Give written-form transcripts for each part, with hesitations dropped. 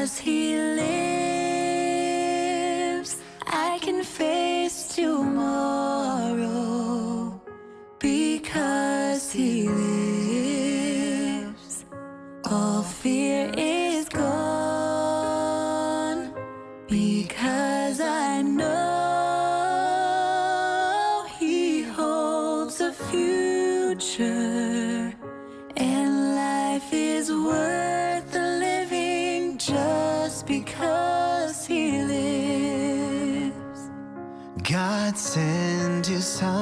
Because He lives, I can face tomorrow. Because He lives, all fear is gone. Because I know He holds a future, and life is worth the living just because He lives. God sent His Son,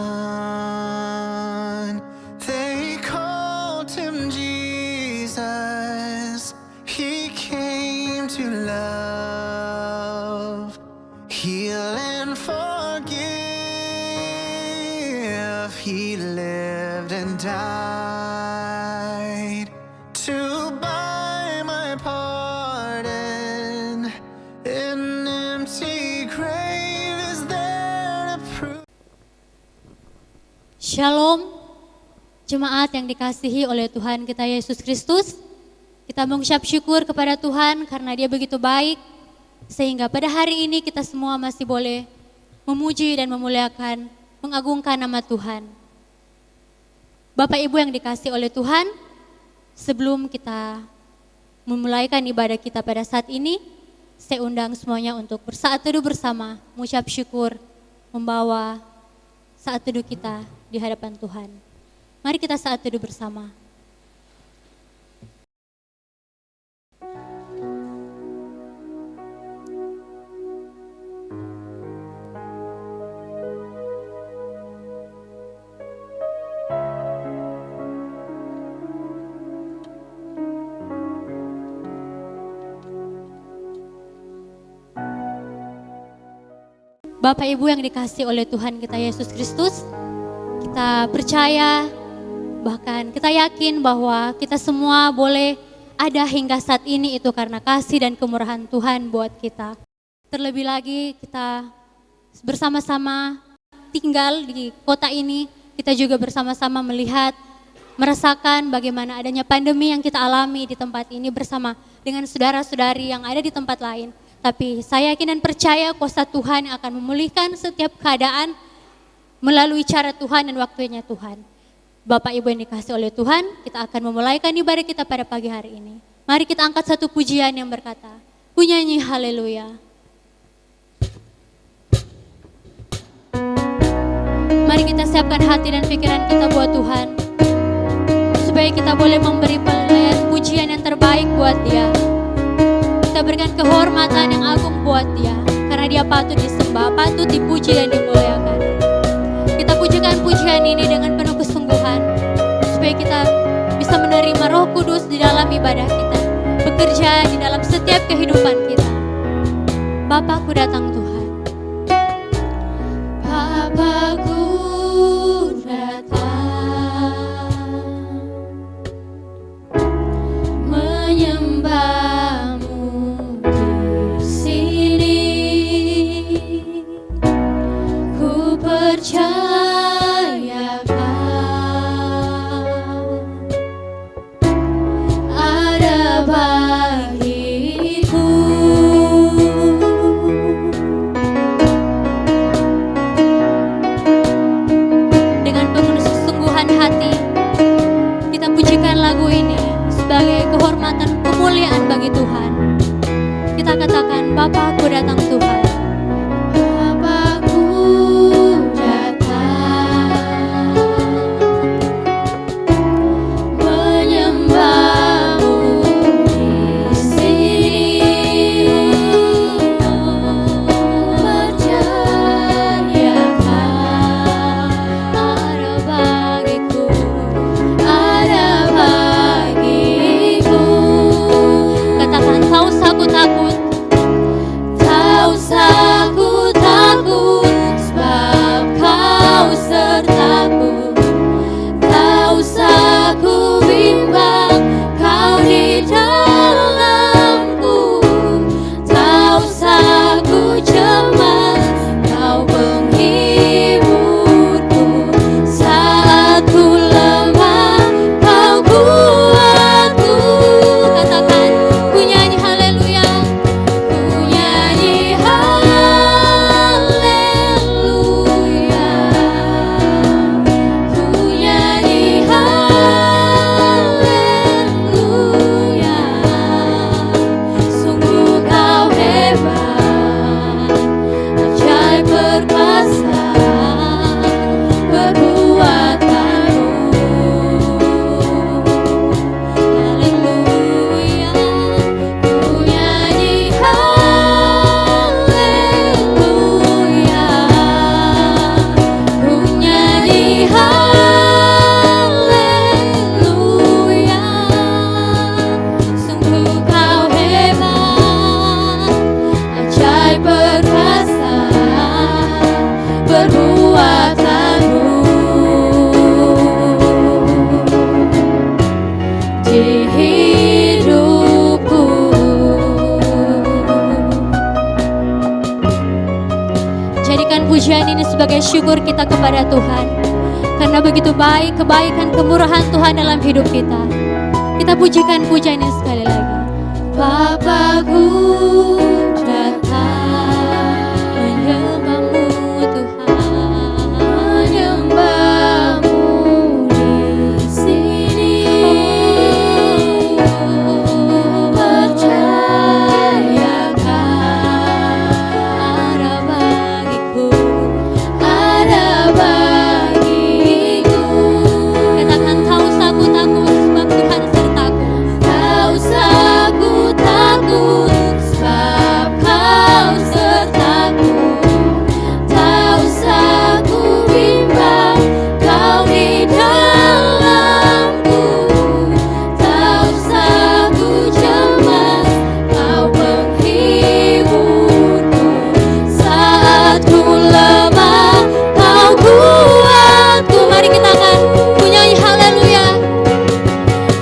they called Him Jesus. He came to love, heal and forgive. He lived and died to buy my pardon. An empty grave is there to prove. Shalom, jemaat yang dikasihi oleh Tuhan kita Yesus Kristus. Kita mengucap syukur kepada Tuhan karena Dia begitu baik, sehingga pada hari ini kita semua masih boleh memuji dan memuliakan, mengagungkan nama Tuhan. Bapak Ibu yang dikasihi oleh Tuhan, sebelum kita memulaikan ibadah kita pada saat ini, saya undang semuanya untuk bersaat teduh bersama, mengucap syukur, membawa saat teduh kita di hadapan Tuhan. Mari kita saat teduh bersama. Bapak Ibu yang dikasihi oleh Tuhan kita Yesus Kristus, kita percaya, bahkan kita yakin bahwa kita semua boleh ada hingga saat ini itu karena kasih dan kemurahan Tuhan buat kita. Terlebih lagi kita bersama-sama tinggal di kota ini, kita juga bersama-sama melihat, merasakan bagaimana adanya pandemi yang kita alami di tempat ini bersama dengan saudara-saudari yang ada di tempat lain. Tapi saya yakin dan percaya kuasa Tuhan akan memulihkan setiap keadaan melalui cara Tuhan dan waktunya Tuhan. Bapak Ibu yang dikasihi oleh Tuhan, kita akan memulaikan ibadah kita pada pagi hari ini. Mari kita angkat satu pujian yang berkata, ku nyanyi haleluya. Mari kita siapkan hati dan pikiran kita buat Tuhan, supaya kita boleh memberi pelayan pujian yang terbaik buat Dia. Kita berikan kehormatan yang agung buat Dia, karena Dia patut disembah, patut dipuji dan dimuliakan. Kita pujikan pujian ini dengan penuh kesungguhan, supaya kita bisa menerima Roh Kudus di dalam ibadah kita, bekerja di dalam setiap kehidupan kita. Bapakku datang Tuhan. Bapakku datang, menyembah kemuliaan bagi Tuhan. Kita katakan, Bapakku datang Tuhan. Bapakku datang, menyembahmu di sini, percayakan ada bagiku, ada bagiku. Katakan, tak usah aku takut, tak usah pujian ini sebagai syukur kita kepada Tuhan. Karena begitu baik kebaikan kemurahan Tuhan dalam hidup kita. Kita pujikan pujian ini sekali lagi. Bapakku datang menyembahmu Tuhan, menyembahmu di sini. Percayakan ada bagiku, ada bagiku. Katakan tak usah aku takut sebab Tuhan sertaku. Tak usah aku takut sebab Kau sertaku. Tak usah aku bimbang, Kau di dalamku. Tak usah aku cemas, Kau penghiburku. Saat ku lemah, Kau kuatku. Mari kita akan nyanyi haleluya.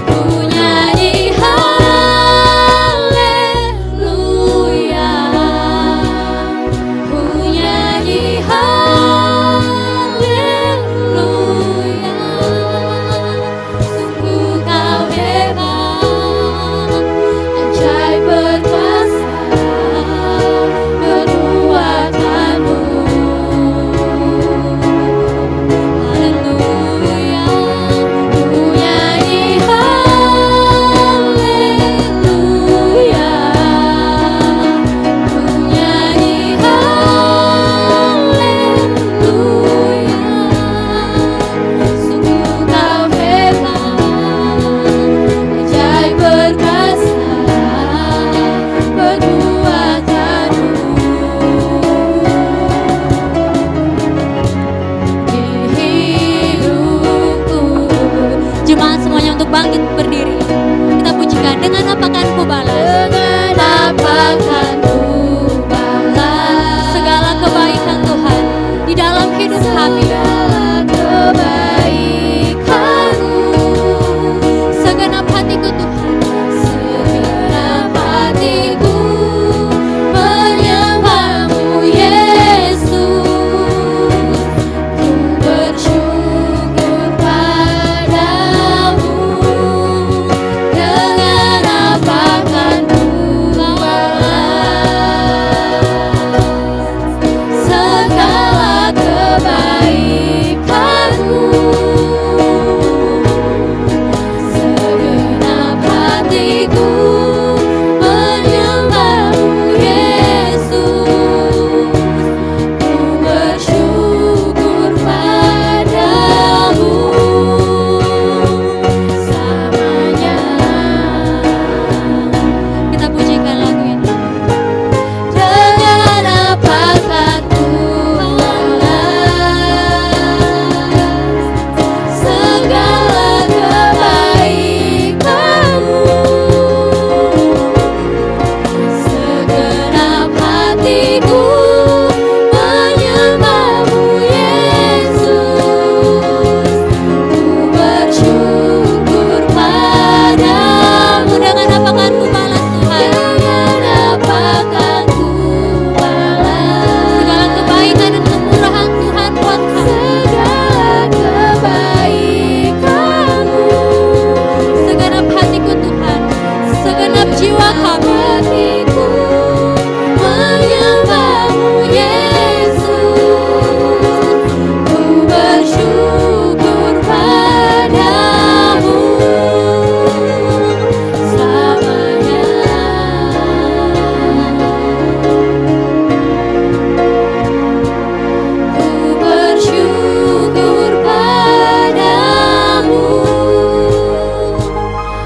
Ku nyanyi haleluya. Ku nyanyi haleluya. Sungguh Kau hebat, ajaib perkasa perbuatanmu. Haleluya. Ku nyanyi haleluya. Ku nyanyi haleluya. Sungguh Kau hebat, ajaib perkasa perbuatanmu. Di hidupku. Jemaat semuanya untuk bangkit berdiri. Kita pujikan dengan apa kan ku balas. Dengan apa kan ku balas segala kebaikan Tuhan di dalam hidup kami. Segala kebaikan-Mu. Segenap hatiku Tuhan, segenap hatiku menyembah-Mu Yesus. Ku bersyukur padamu. Dengan apa kan ku balas segala kebaikan-Mu. Segenap hatiku menyembah-Mu Yesus. Ku bersyukur padamu selamanya. Kita pujikan lagu ini. Dengan apa kan ku balas segala kebaikan-Mu. Segenap hatiku menyembah-Mu Yesus. Ku bersyukur padamu. Dengan apa kan ku balas Tuhan? Dengan apa kan ku balas segala kebaikan dan kemurahan Tuhan buat kami. Segala kebaikan-Mu. Segenap hatiku Tuhan, segenap jiwa kami. Hatiku menyembah-Mu Yesus. Ku bersyukur padamu selamanya. Ku bersyukur padamu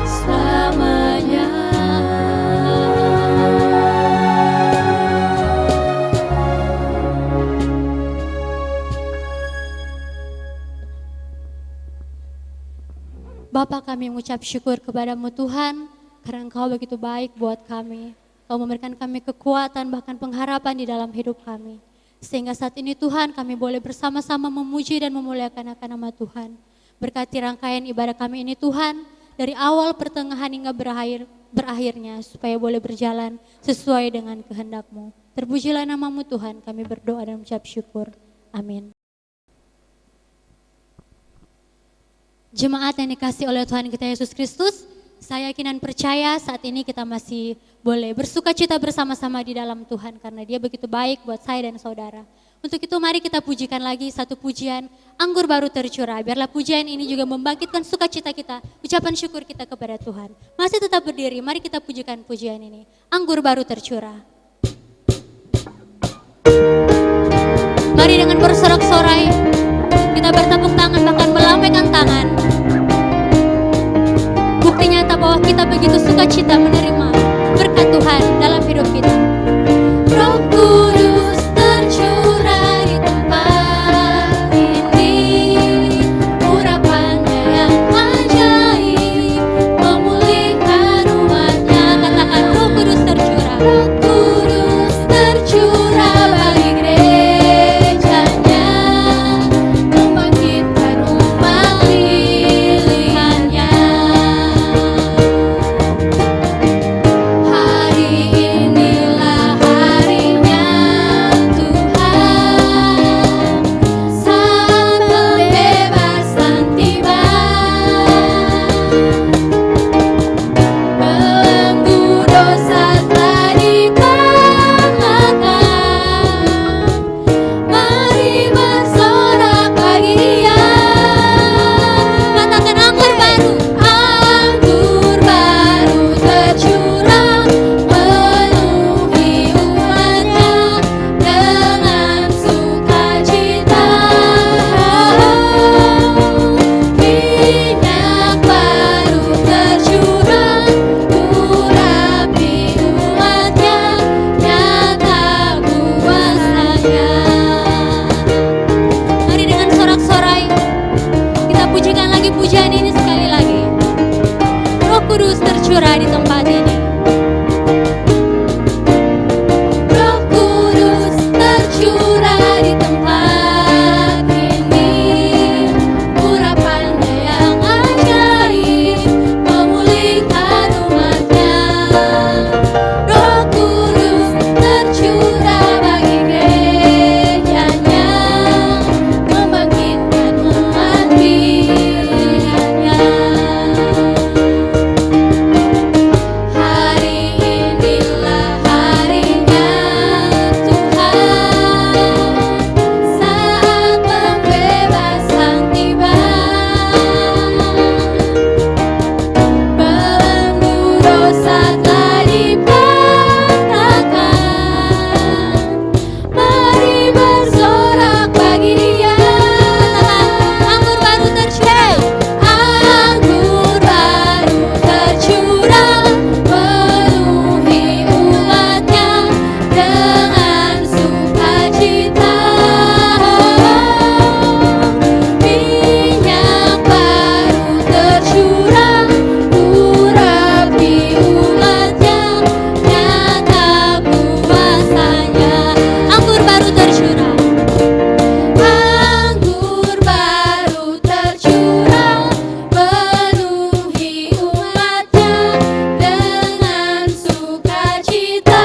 selamanya. Bapa, kami mengucap syukur kepadamu Tuhan, karena Engkau begitu baik buat kami. Kau memberikan kami kekuatan bahkan pengharapan di dalam hidup kami. Sehingga saat ini Tuhan kami boleh bersama-sama memuji dan memuliakan akan nama Tuhan. Berkati rangkaian ibadah kami ini Tuhan, dari awal pertengahan hingga berakhirnya, supaya boleh berjalan sesuai dengan kehendak-Mu. Terpujilah nama-Mu Tuhan, kami berdoa dan mengucap syukur. Amin. Jemaat yang dikasih oleh Tuhan kita Yesus Kristus, saya yakin dan percaya saat ini kita masih boleh bersuka cita bersama-sama di dalam Tuhan karena Dia begitu baik buat saya dan saudara. Untuk itu mari kita pujikan lagi satu pujian, anggur baru tercurah. Biarlah pujian ini juga membangkitkan sukacita kita, ucapan syukur kita kepada Tuhan. Masih tetap berdiri, mari kita pujikan pujian ini. Anggur baru tercurah. Mari dengan bersorak-sorai, kita bertepuk tangan bahkan melambaikan tangan. Bukti nyata bahwa kita begitu sukacita menerima berkat Tuhan dalam hidup kita. Roh Kudus tercurah di tempat ini, urapannya yang ajaib memulihkan umatnya. Katakan Roh Kudus tercurah. Roh Kudus tercurah bagi gerejanya, membangkitkan umat pilihannya. Hari inilah harinya Tuhan, saat pembebasan tiba. Belenggu dosa telah dipatahkan, mari bersorak bagi Dia. Katakan anggur baru tercurah memenuhi umatnya dengan sukacita. Minyak baru tercurah urapi umatnya, nyata kuasanya. Mari dengan sorak-sorai kita pujikan lagi pujian ini sekali lagi. Roh Kudus tercurah di tempat ini. Roh Kudus tercurah di tempat ini, urapannya yang ajaib memulihkan umatnya. Roh Kudus tercurah bagi gerejanya, membangkitkan umat pilihannya. Hari inilah harinya Tuhan, saat pembebasan tiba. Belenggu dosa telah dipatahkan, mari bersorak bagi Dia. Anggur baru tercurah, anggur baru tercurah memenuhi umatnya dengan sukacita. Minyak baru tercurah urapi umatnya, nyata kuasanya. Anggur baru tercurah, anggur baru tercurah memenuhi umatnya dengan sukacita.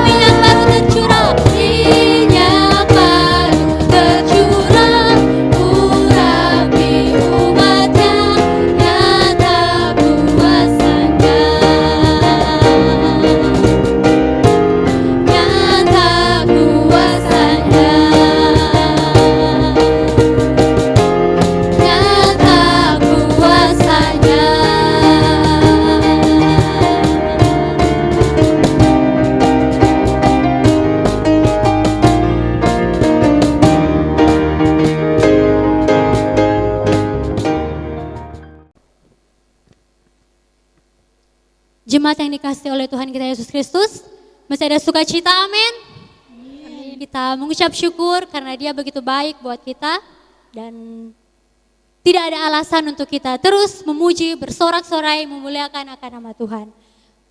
Minyak baru tercurah, minyak baru tercurah urapi umatnya, nyata kuasanya. Nyata kuasanya, nyata kuasanya. Jemaat yang dikasihi oleh Tuhan kita Yesus Kristus, masih ada sukacita, amin. Kita mengucap syukur karena Dia begitu baik buat kita dan tidak ada alasan untuk kita terus memuji, bersorak-sorai, memuliakan akan nama Tuhan.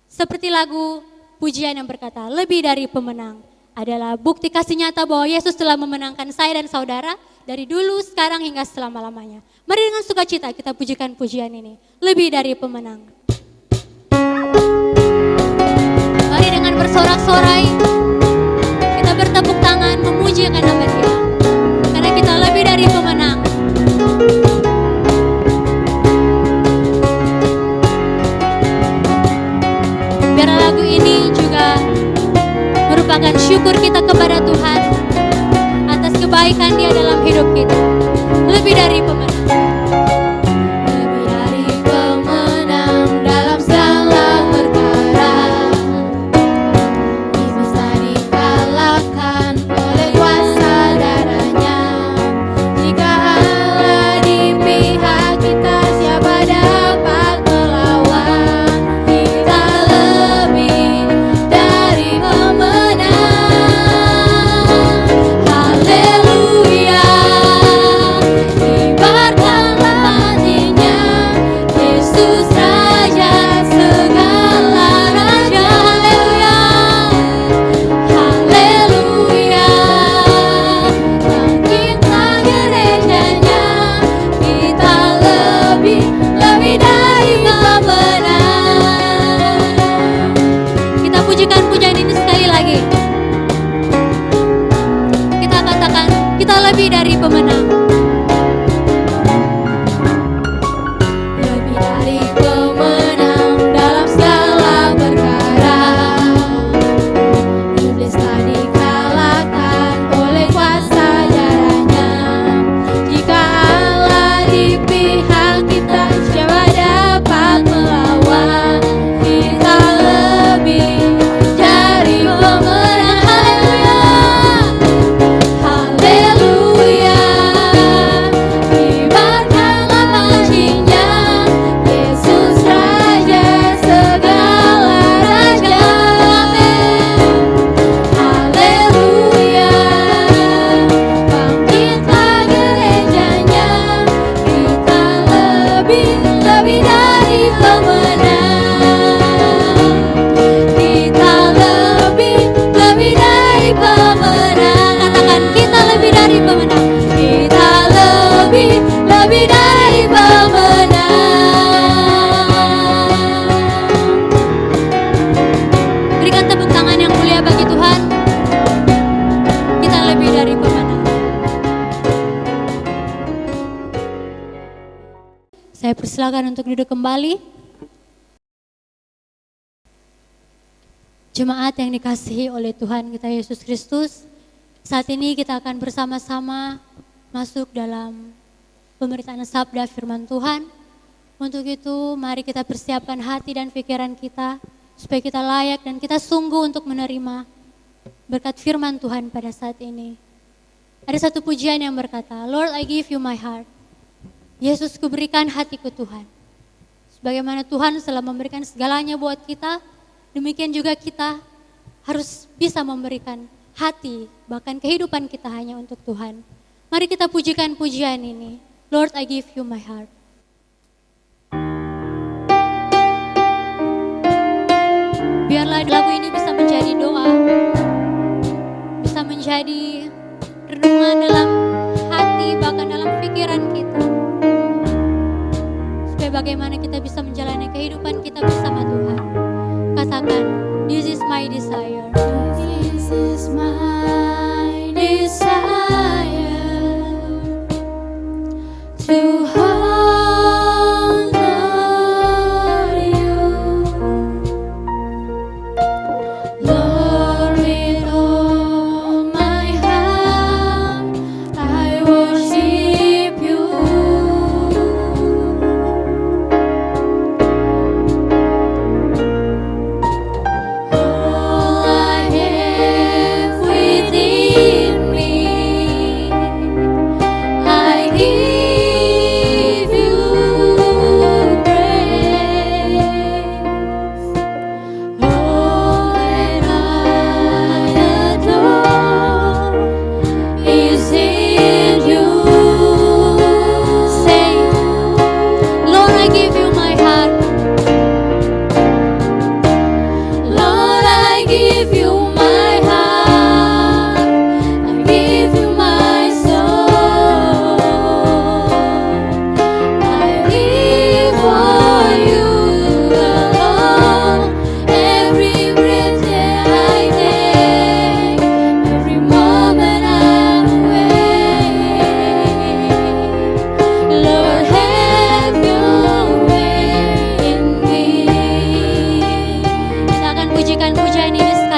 Seperti lagu pujian yang berkata, lebih dari pemenang adalah bukti kasih nyata bahwa Yesus telah memenangkan saya dan saudara dari dulu, sekarang hingga selama-lamanya. Mari dengan sukacita kita pujikan pujian ini, lebih dari pemenang. Mari dengan bersorak-sorai kita bertepuk tangan memuji akan nama Dia. Biar lagu ini juga merupakan syukur kita kepada Tuhan atas kebaikan Dia dalam hidup kita. Lebih dari pemenang. Lebih dari pemenang dalam segala perkara, bisa dikalahkan oleh kuasa darahnya. Jika Allah di pihak kita, siapa dapat melawan? Kita lebih dari pemenang. Haleluya, kibarkanlah panjinya, Yesus Raja segala raja. Haleluya, bangkitlah gerejanya, kita lebih dari pemenang. Kita pujikan pujian ini sekali lagi. Kita katakan, kita lebih dari pemenang. Lebih dari pemenang dalam segala perkara, iblis telah dikalahkan oleh kuasa darahnya. Jika Allah di pihak kita, siapa dapat melawan? Kita lebih dari pemenang. Haleluya, kibarkanlah panjinya, Yesus Raja segala raja. Haleluya, bangkitlah gerejanya, kita lebih dari pemenang. Kita lebih dari pemenang. Katakan, kita lebih dari pemenang. Kita lebih dari pemenang. Berikan tepuk tangan yang mulia bagi Tuhan. Kita lebih dari pemenang. Saya persilakan untuk duduk kembali. Jemaat yang dikasihi oleh Tuhan kita Yesus Kristus, saat ini kita akan bersama-sama masuk dalam pemberitaan sabda firman Tuhan. Untuk itu, mari kita persiapkan hati dan pikiran kita supaya kita layak dan kita sungguh untuk menerima berkat firman Tuhan pada saat ini. Ada satu pujian yang berkata, Lord, I give you my heart. Yesus, kuberikan hatiku Tuhan. Sebagaimana Tuhan telah memberikan segalanya buat kita, demikian juga kita harus bisa memberikan hati, bahkan kehidupan kita hanya untuk Tuhan. Mari kita pujikan pujian ini. Lord, I give you my heart. Biarlah lagu ini bisa menjadi doa, bisa menjadi renungan dalam hati, bahkan dalam pikiran kita. Supaya bagaimana kita bisa menjalani kehidupan kita bersama Tuhan. Katakan, this is my desire. This is my desire to honor you, Lord, with all my heart I worship you. All I have within me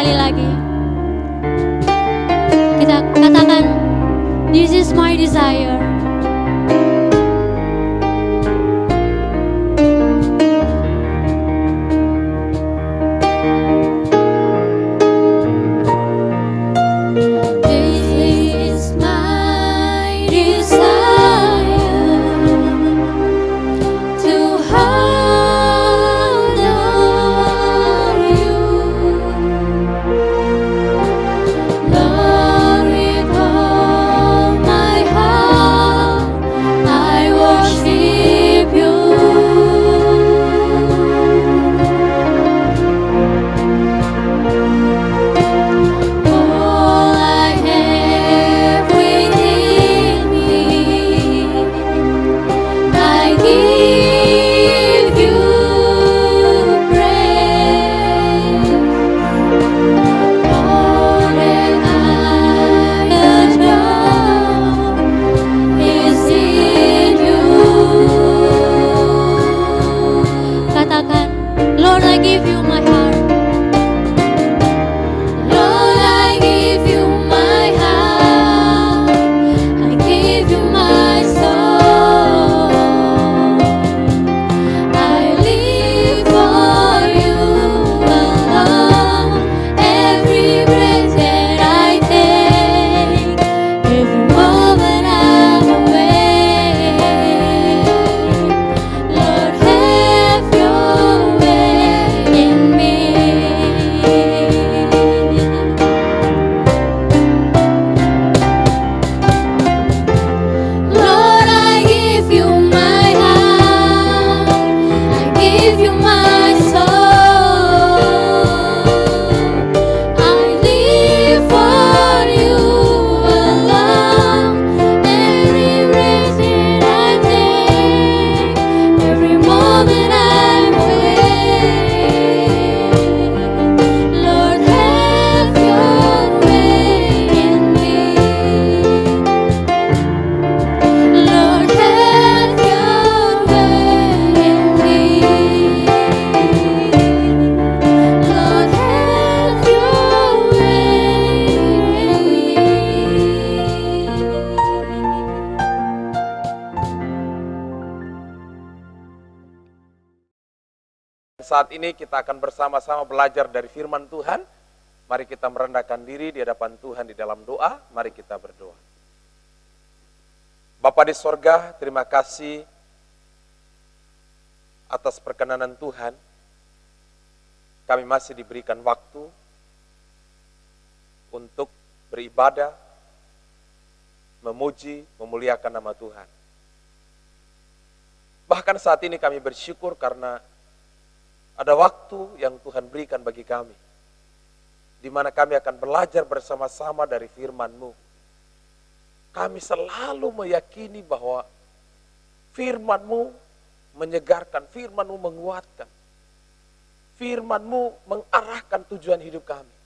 sekali lagi. Kita katakan, this is my desire. This is my desire to honor you, Lord, with all my heart. I worship you. All I have within me, I give you praise. All that I adore is in you. Katakan, Lord, I give you my heart. Lord, I give you my heart. I give you my soul. I live for you alone. Every breath that I take, every moment I'm awake. Lord, have your way in me. Lord, I give you my heart. I give you my soul. I live for you alone. Every breath that I take, every moment I'm awake. Lord, have your way in me. Lord, have your way in me. Lord, have your way in me. Saat ini kita akan bersama-sama belajar dari firman Tuhan. Mari kita merendahkan diri di hadapan Tuhan di dalam doa. Mari kita berdoa. Bapa di sorga, terima kasih atas perkenanan Tuhan. Kami masih diberikan waktu untuk beribadah, memuji, memuliakan nama Tuhan. Bahkan saat ini kami bersyukur karena ada waktu yang Tuhan berikan bagi kami, di mana kami akan belajar bersama-sama dari firman-Mu. Kami selalu meyakini bahwa firman-Mu menyegarkan, firman-Mu menguatkan, firman-Mu mengarahkan tujuan hidup kami.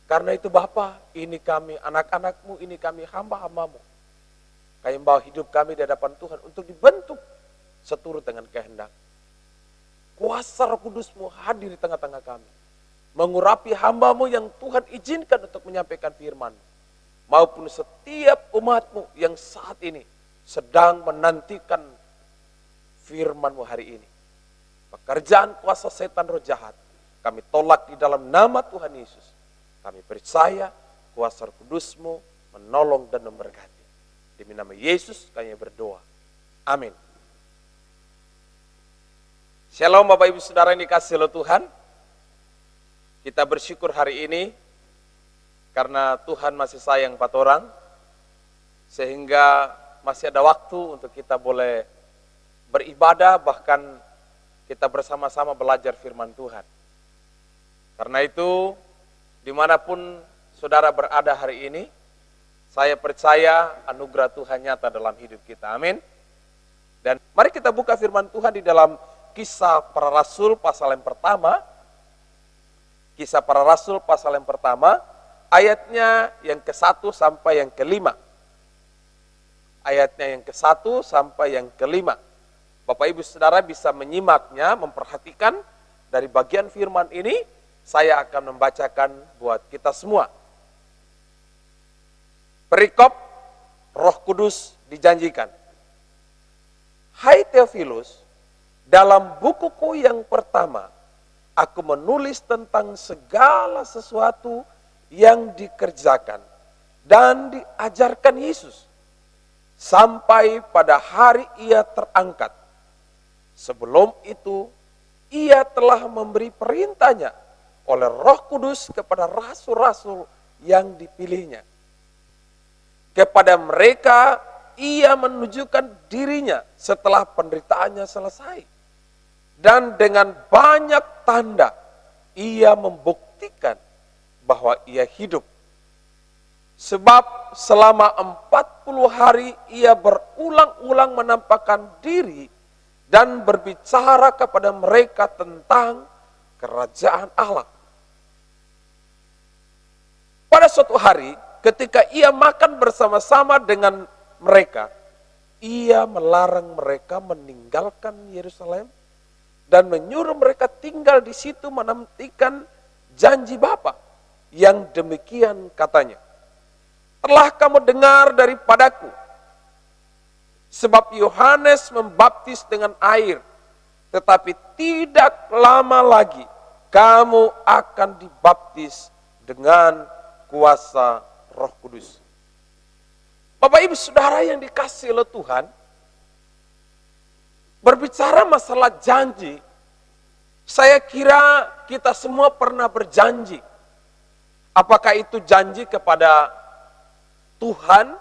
Karena itu Bapa, ini kami anak-anak-Mu, ini kami hamba-hamba-Mu. Kami membawa hidup kami di hadapan Tuhan untuk dibentuk seturut dengan kehendak. Kuasa Roh Kudus-Mu hadir di tengah-tengah kami, mengurapi hamba-Mu yang Tuhan izinkan untuk menyampaikan firman, maupun setiap umat-Mu yang saat ini sedang menantikan firman-Mu hari ini. Pekerjaan kuasa setan roh jahat, kami tolak di dalam nama Tuhan Yesus. Kami percaya kuasa Roh Kudus-Mu menolong dan memberkati. Demi nama Yesus kami berdoa. Amin. Shalom Bapak Ibu Saudara yang dikasihi oleh Tuhan. Kita bersyukur hari ini karena Tuhan masih sayang 4 orang, sehingga masih ada waktu untuk kita boleh beribadah, bahkan kita bersama-sama belajar firman Tuhan. Karena itu, dimanapun saudara berada hari ini, saya percaya anugerah Tuhan nyata dalam hidup kita. Amin. Dan mari kita buka firman Tuhan di dalam Kisah Para Rasul pasal yang pertama. Kisah Para Rasul pasal yang pertama, ayatnya yang ke-1 sampai yang ke-5. Ayatnya yang ke-1 sampai yang ke-5. Bapak Ibu Saudara bisa menyimaknya, memperhatikan dari bagian firman ini, saya akan membacakan buat kita semua. Perikop Roh Kudus dijanjikan. Hai Theophilus, dalam bukuku yang pertama, aku menulis tentang segala sesuatu yang dikerjakan dan diajarkan Yesus sampai pada hari ia terangkat. Sebelum itu, ia telah memberi perintahnya oleh Roh Kudus kepada rasul-rasul yang dipilihnya. Kepada mereka, ia menunjukkan dirinya setelah penderitaannya selesai. Dan dengan banyak tanda, ia membuktikan bahwa ia hidup. Sebab selama 40 hari ia berulang-ulang menampakkan diri dan berbicara kepada mereka tentang kerajaan Allah. Pada suatu hari, ketika ia makan bersama-sama dengan mereka, ia melarang mereka meninggalkan Yerusalem dan menyuruh mereka tinggal di situ menantikan janji Bapa. Yang demikian katanya, telah kamu dengar daripadaku, sebab Yohanes membaptis dengan air, tetapi tidak lama lagi kamu akan dibaptis dengan kuasa Roh Kudus. Bapak Ibu Saudara yang dikasihi oleh Tuhan, berbicara masalah janji, saya kira kita semua pernah berjanji. Apakah itu janji kepada Tuhan,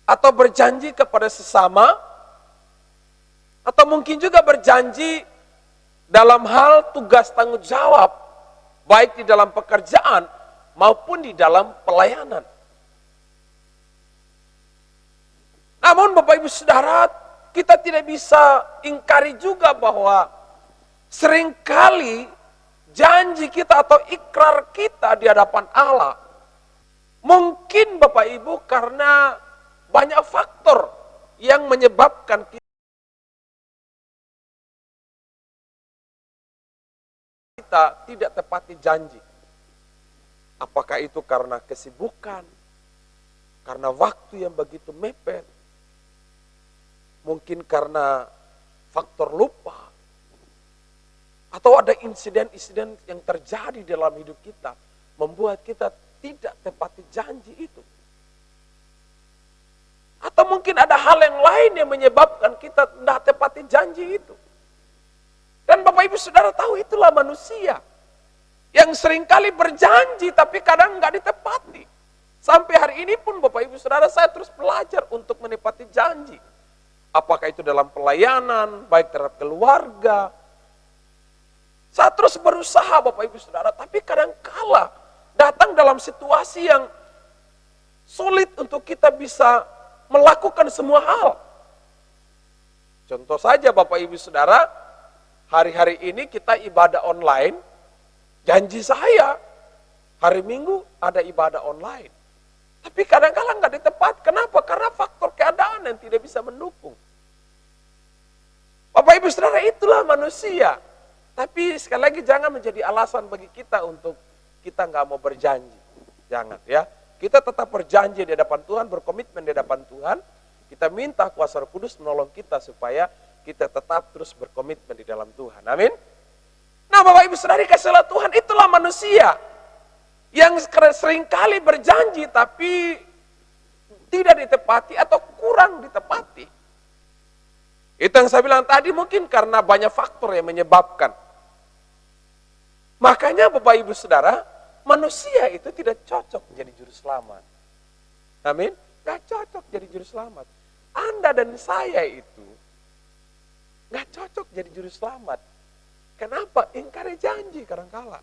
atau berjanji kepada sesama, atau mungkin juga berjanji dalam hal tugas tanggung jawab, baik di dalam pekerjaan maupun di dalam pelayanan. Namun Bapak Ibu Saudara, kita tidak bisa ingkari juga bahwa seringkali janji kita atau ikrar kita di hadapan Allah, mungkin Bapak Ibu karena banyak faktor yang menyebabkan kita tidak tepati janji. Apakah itu karena kesibukan, karena waktu yang begitu mepet, mungkin karena faktor lupa, atau ada insiden-insiden yang terjadi dalam hidup kita, membuat kita tidak tepati janji itu. Atau mungkin ada hal yang lain yang menyebabkan kita tidak tepati janji itu. Dan Bapak Ibu Saudara tahu itulah manusia yang seringkali berjanji tapi kadang nggak ditepati. Sampai hari ini pun Bapak Ibu Saudara saya terus belajar untuk menepati janji. Apakah itu dalam pelayanan, baik terhadap keluarga. Saya terus berusaha Bapak Ibu Saudara, tapi kadang-kala datang dalam situasi yang sulit untuk kita bisa melakukan semua hal. Contoh saja Bapak Ibu Saudara, hari-hari ini kita ibadah online, janji saya hari Minggu ada ibadah online. Tapi kadang-kala nggak ditepat. Kenapa? Karena faktor keadaan yang tidak bisa mendukung. Bapak Ibu Saudara, itulah manusia. Tapi sekali lagi jangan menjadi alasan bagi kita untuk kita nggak mau berjanji. Jangan ya. Kita tetap berjanji di hadapan Tuhan, berkomitmen di hadapan Tuhan. Kita minta kuasa Roh Kudus menolong kita supaya kita tetap terus berkomitmen di dalam Tuhan. Amin. Nah Bapak Ibu Saudara kasih oleh Tuhan, itulah manusia yang seringkali berjanji tapi tidak ditepati atau kurang ditepati. Itu yang saya bilang tadi, mungkin karena banyak faktor yang menyebabkan. Makanya Bapak Ibu Saudara, manusia itu tidak cocok menjadi juru selamat. Amin. Gak cocok jadi juru selamat. Anda dan saya itu gak cocok jadi juru selamat. Kenapa? Ingkari janji kadangkala.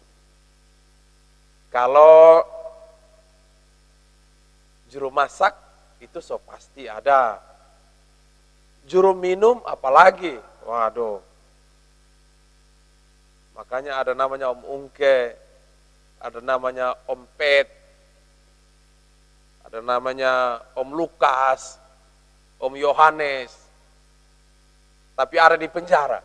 Kalau juru masak itu so pasti ada. Juru minum apalagi, waduh. Makanya ada namanya Om Ungke, ada namanya Om Pet, ada namanya Om Lukas, Om Yohanes, tapi ada di penjara.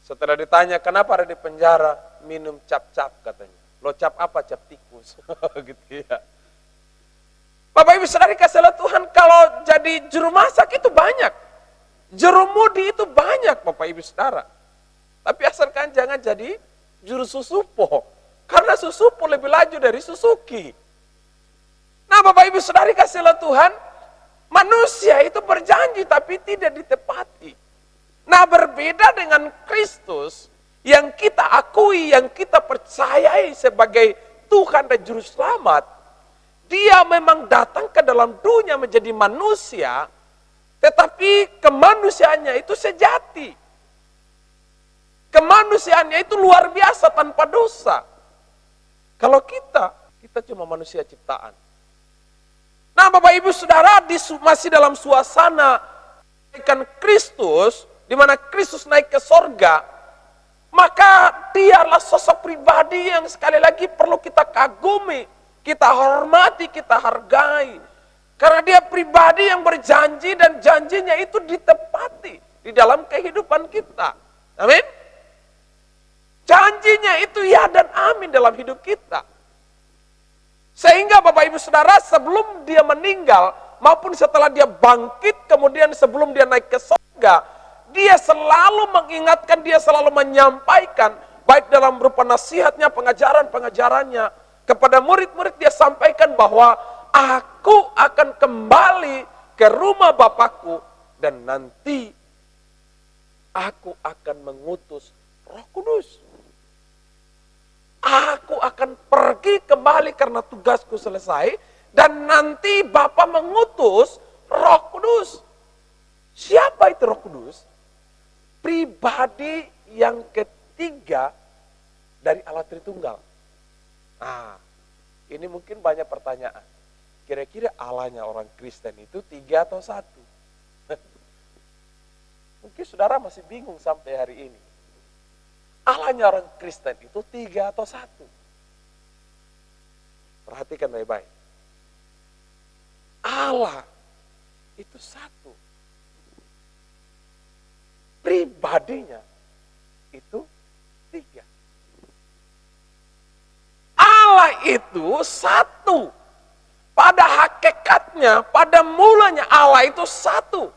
Setelah ditanya kenapa ada di penjara, minum cap-cap katanya. Lo cap apa? Cap tikus. Gitu ya. Bapak Ibu Saudara kasih Tuhan, kalau jadi juru masak itu banyak. Juru mudi itu banyak Bapak Ibu Saudara. Tapi asalkan jangan jadi juru susupo. Karena susupo lebih laju dari Suzuki. Nah Bapak Ibu Saudara kasih Tuhan, manusia itu berjanji tapi tidak ditepati. Nah berbeda dengan Kristus yang kita akui, yang kita percayai sebagai Tuhan dan Juru Selamat. Dia memang datang ke dalam dunia menjadi manusia, tetapi kemanusiaannya itu sejati. Kemanusiaannya itu luar biasa tanpa dosa. Kalau kita cuma manusia ciptaan. Nah Bapak Ibu Saudara, masih dalam suasana kenaikan Kristus, di mana Kristus naik ke sorga, maka dialah sosok pribadi yang sekali lagi perlu kita kagumi, kita hormati, kita hargai. Karena dia pribadi yang berjanji dan janjinya itu ditepati di dalam kehidupan kita. Amin. Janjinya itu ya dan amin dalam hidup kita. Sehingga Bapak Ibu Saudara sebelum dia meninggal maupun setelah dia bangkit, kemudian sebelum dia naik ke surga, dia selalu mengingatkan, dia selalu menyampaikan, baik dalam berupa nasihatnya, pengajaran-pengajarannya, kepada murid-murid dia sampaikan bahwa aku akan kembali ke rumah Bapakku dan nanti aku akan mengutus Roh Kudus. Aku akan pergi kembali karena tugasku selesai dan nanti Bapa mengutus Roh Kudus. Siapa itu Roh Kudus? Pribadi yang ketiga dari Allah Tritunggal. Nah, ini mungkin banyak pertanyaan. Kira-kira Allahnya orang Kristen itu 3 atau 1? Mungkin saudara masih bingung sampai hari ini. Allahnya orang Kristen itu 3 atau 1? Perhatikan baik-baik. Allah itu 1. Pribadinya itu 3. Allah itu 1. Pada hakikatnya, pada mulanya Allah itu 1.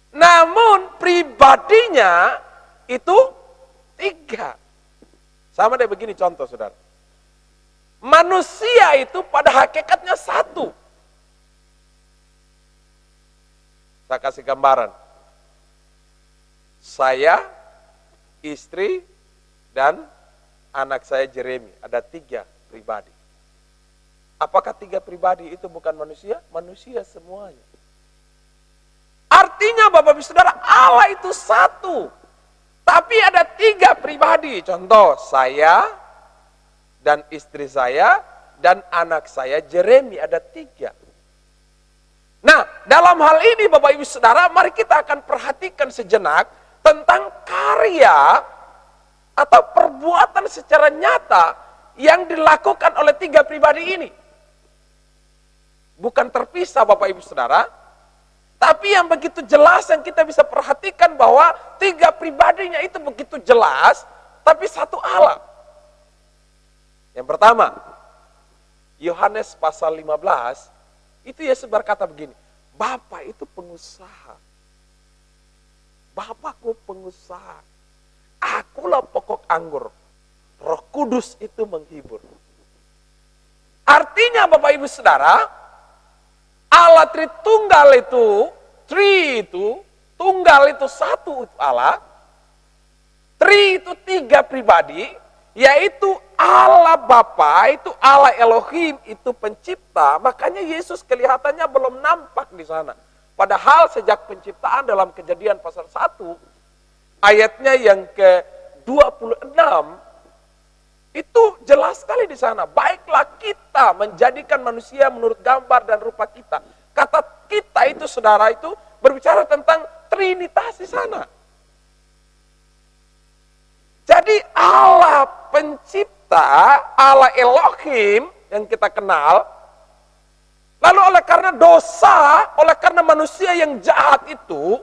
Namun pribadinya itu 3. Sama deh begini contoh saudara. Manusia itu pada hakikatnya 1. Saya kasih gambaran. Saya, istri, dan anak saya Jeremy. Ada 3 pribadi. Apakah 3 pribadi itu bukan manusia? Manusia semuanya. Artinya Bapak Ibu Saudara, Allah itu 1. Tapi ada 3 pribadi. Contoh, saya, dan istri saya, dan anak saya Jeremy. Ada 3. Nah, dalam hal ini Bapak Ibu Saudara, mari kita akan perhatikan sejenak tentang karya atau perbuatan secara nyata yang dilakukan oleh 3 pribadi ini. Bukan terpisah Bapak Ibu Saudara, tapi yang begitu jelas yang kita bisa perhatikan bahwa 3 pribadinya itu begitu jelas, tapi 1 Allah. Yang pertama, Yohanes pasal 15, itu Yesus berkata begini, Bapa itu pengusaha. Bapakku pengusaha. Akulah pokok anggur. Roh Kudus itu menghibur. Artinya Bapak Ibu Saudara, Allah Tritunggal itu, tunggal itu 1 itu Allah, itu 3 pribadi, yaitu Allah Bapa, itu Allah Elohim, itu pencipta. Makanya Yesus kelihatannya belum nampak di sana. Padahal sejak penciptaan dalam Kejadian pasal 1, ayatnya yang ke-26, itu jelas sekali di sana. Baiklah kita menjadikan manusia menurut gambar dan rupa kita. Kata kita itu saudara itu berbicara tentang Trinitas di sana. Jadi Allah pencipta, Allah Elohim yang kita kenal, lalu oleh karena dosa, oleh karena manusia yang jahat itu,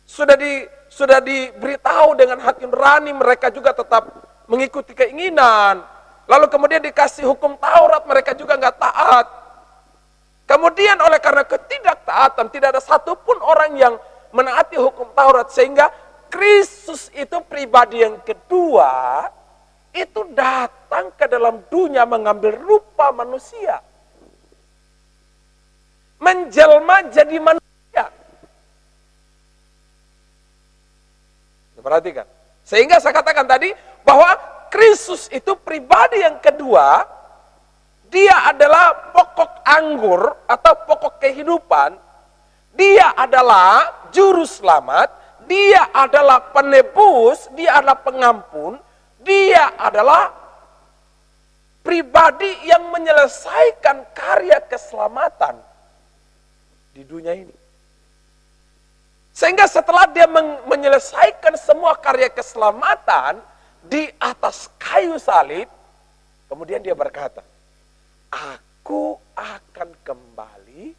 sudah diberitahu dengan hati nurani, mereka juga tetap mengikuti keinginan. Lalu kemudian dikasih hukum Taurat, mereka juga nggak taat. Kemudian oleh karena ketidaktaatan, tidak ada satupun orang yang menaati hukum Taurat, sehingga Kristus itu pribadi yang kedua, itu datang ke dalam dunia mengambil rupa manusia. Menjelma jadi manusia. Perhatikan. Sehingga saya katakan tadi bahwa Kristus itu pribadi yang kedua, dia adalah pokok anggur atau pokok kehidupan, dia adalah juru selamat, dia adalah penebus, dia adalah pengampun, dia adalah pribadi yang menyelesaikan karya keselamatan di dunia ini. Sehingga setelah dia menyelesaikan semua karya keselamatan di atas kayu salib, kemudian dia berkata, aku akan kembali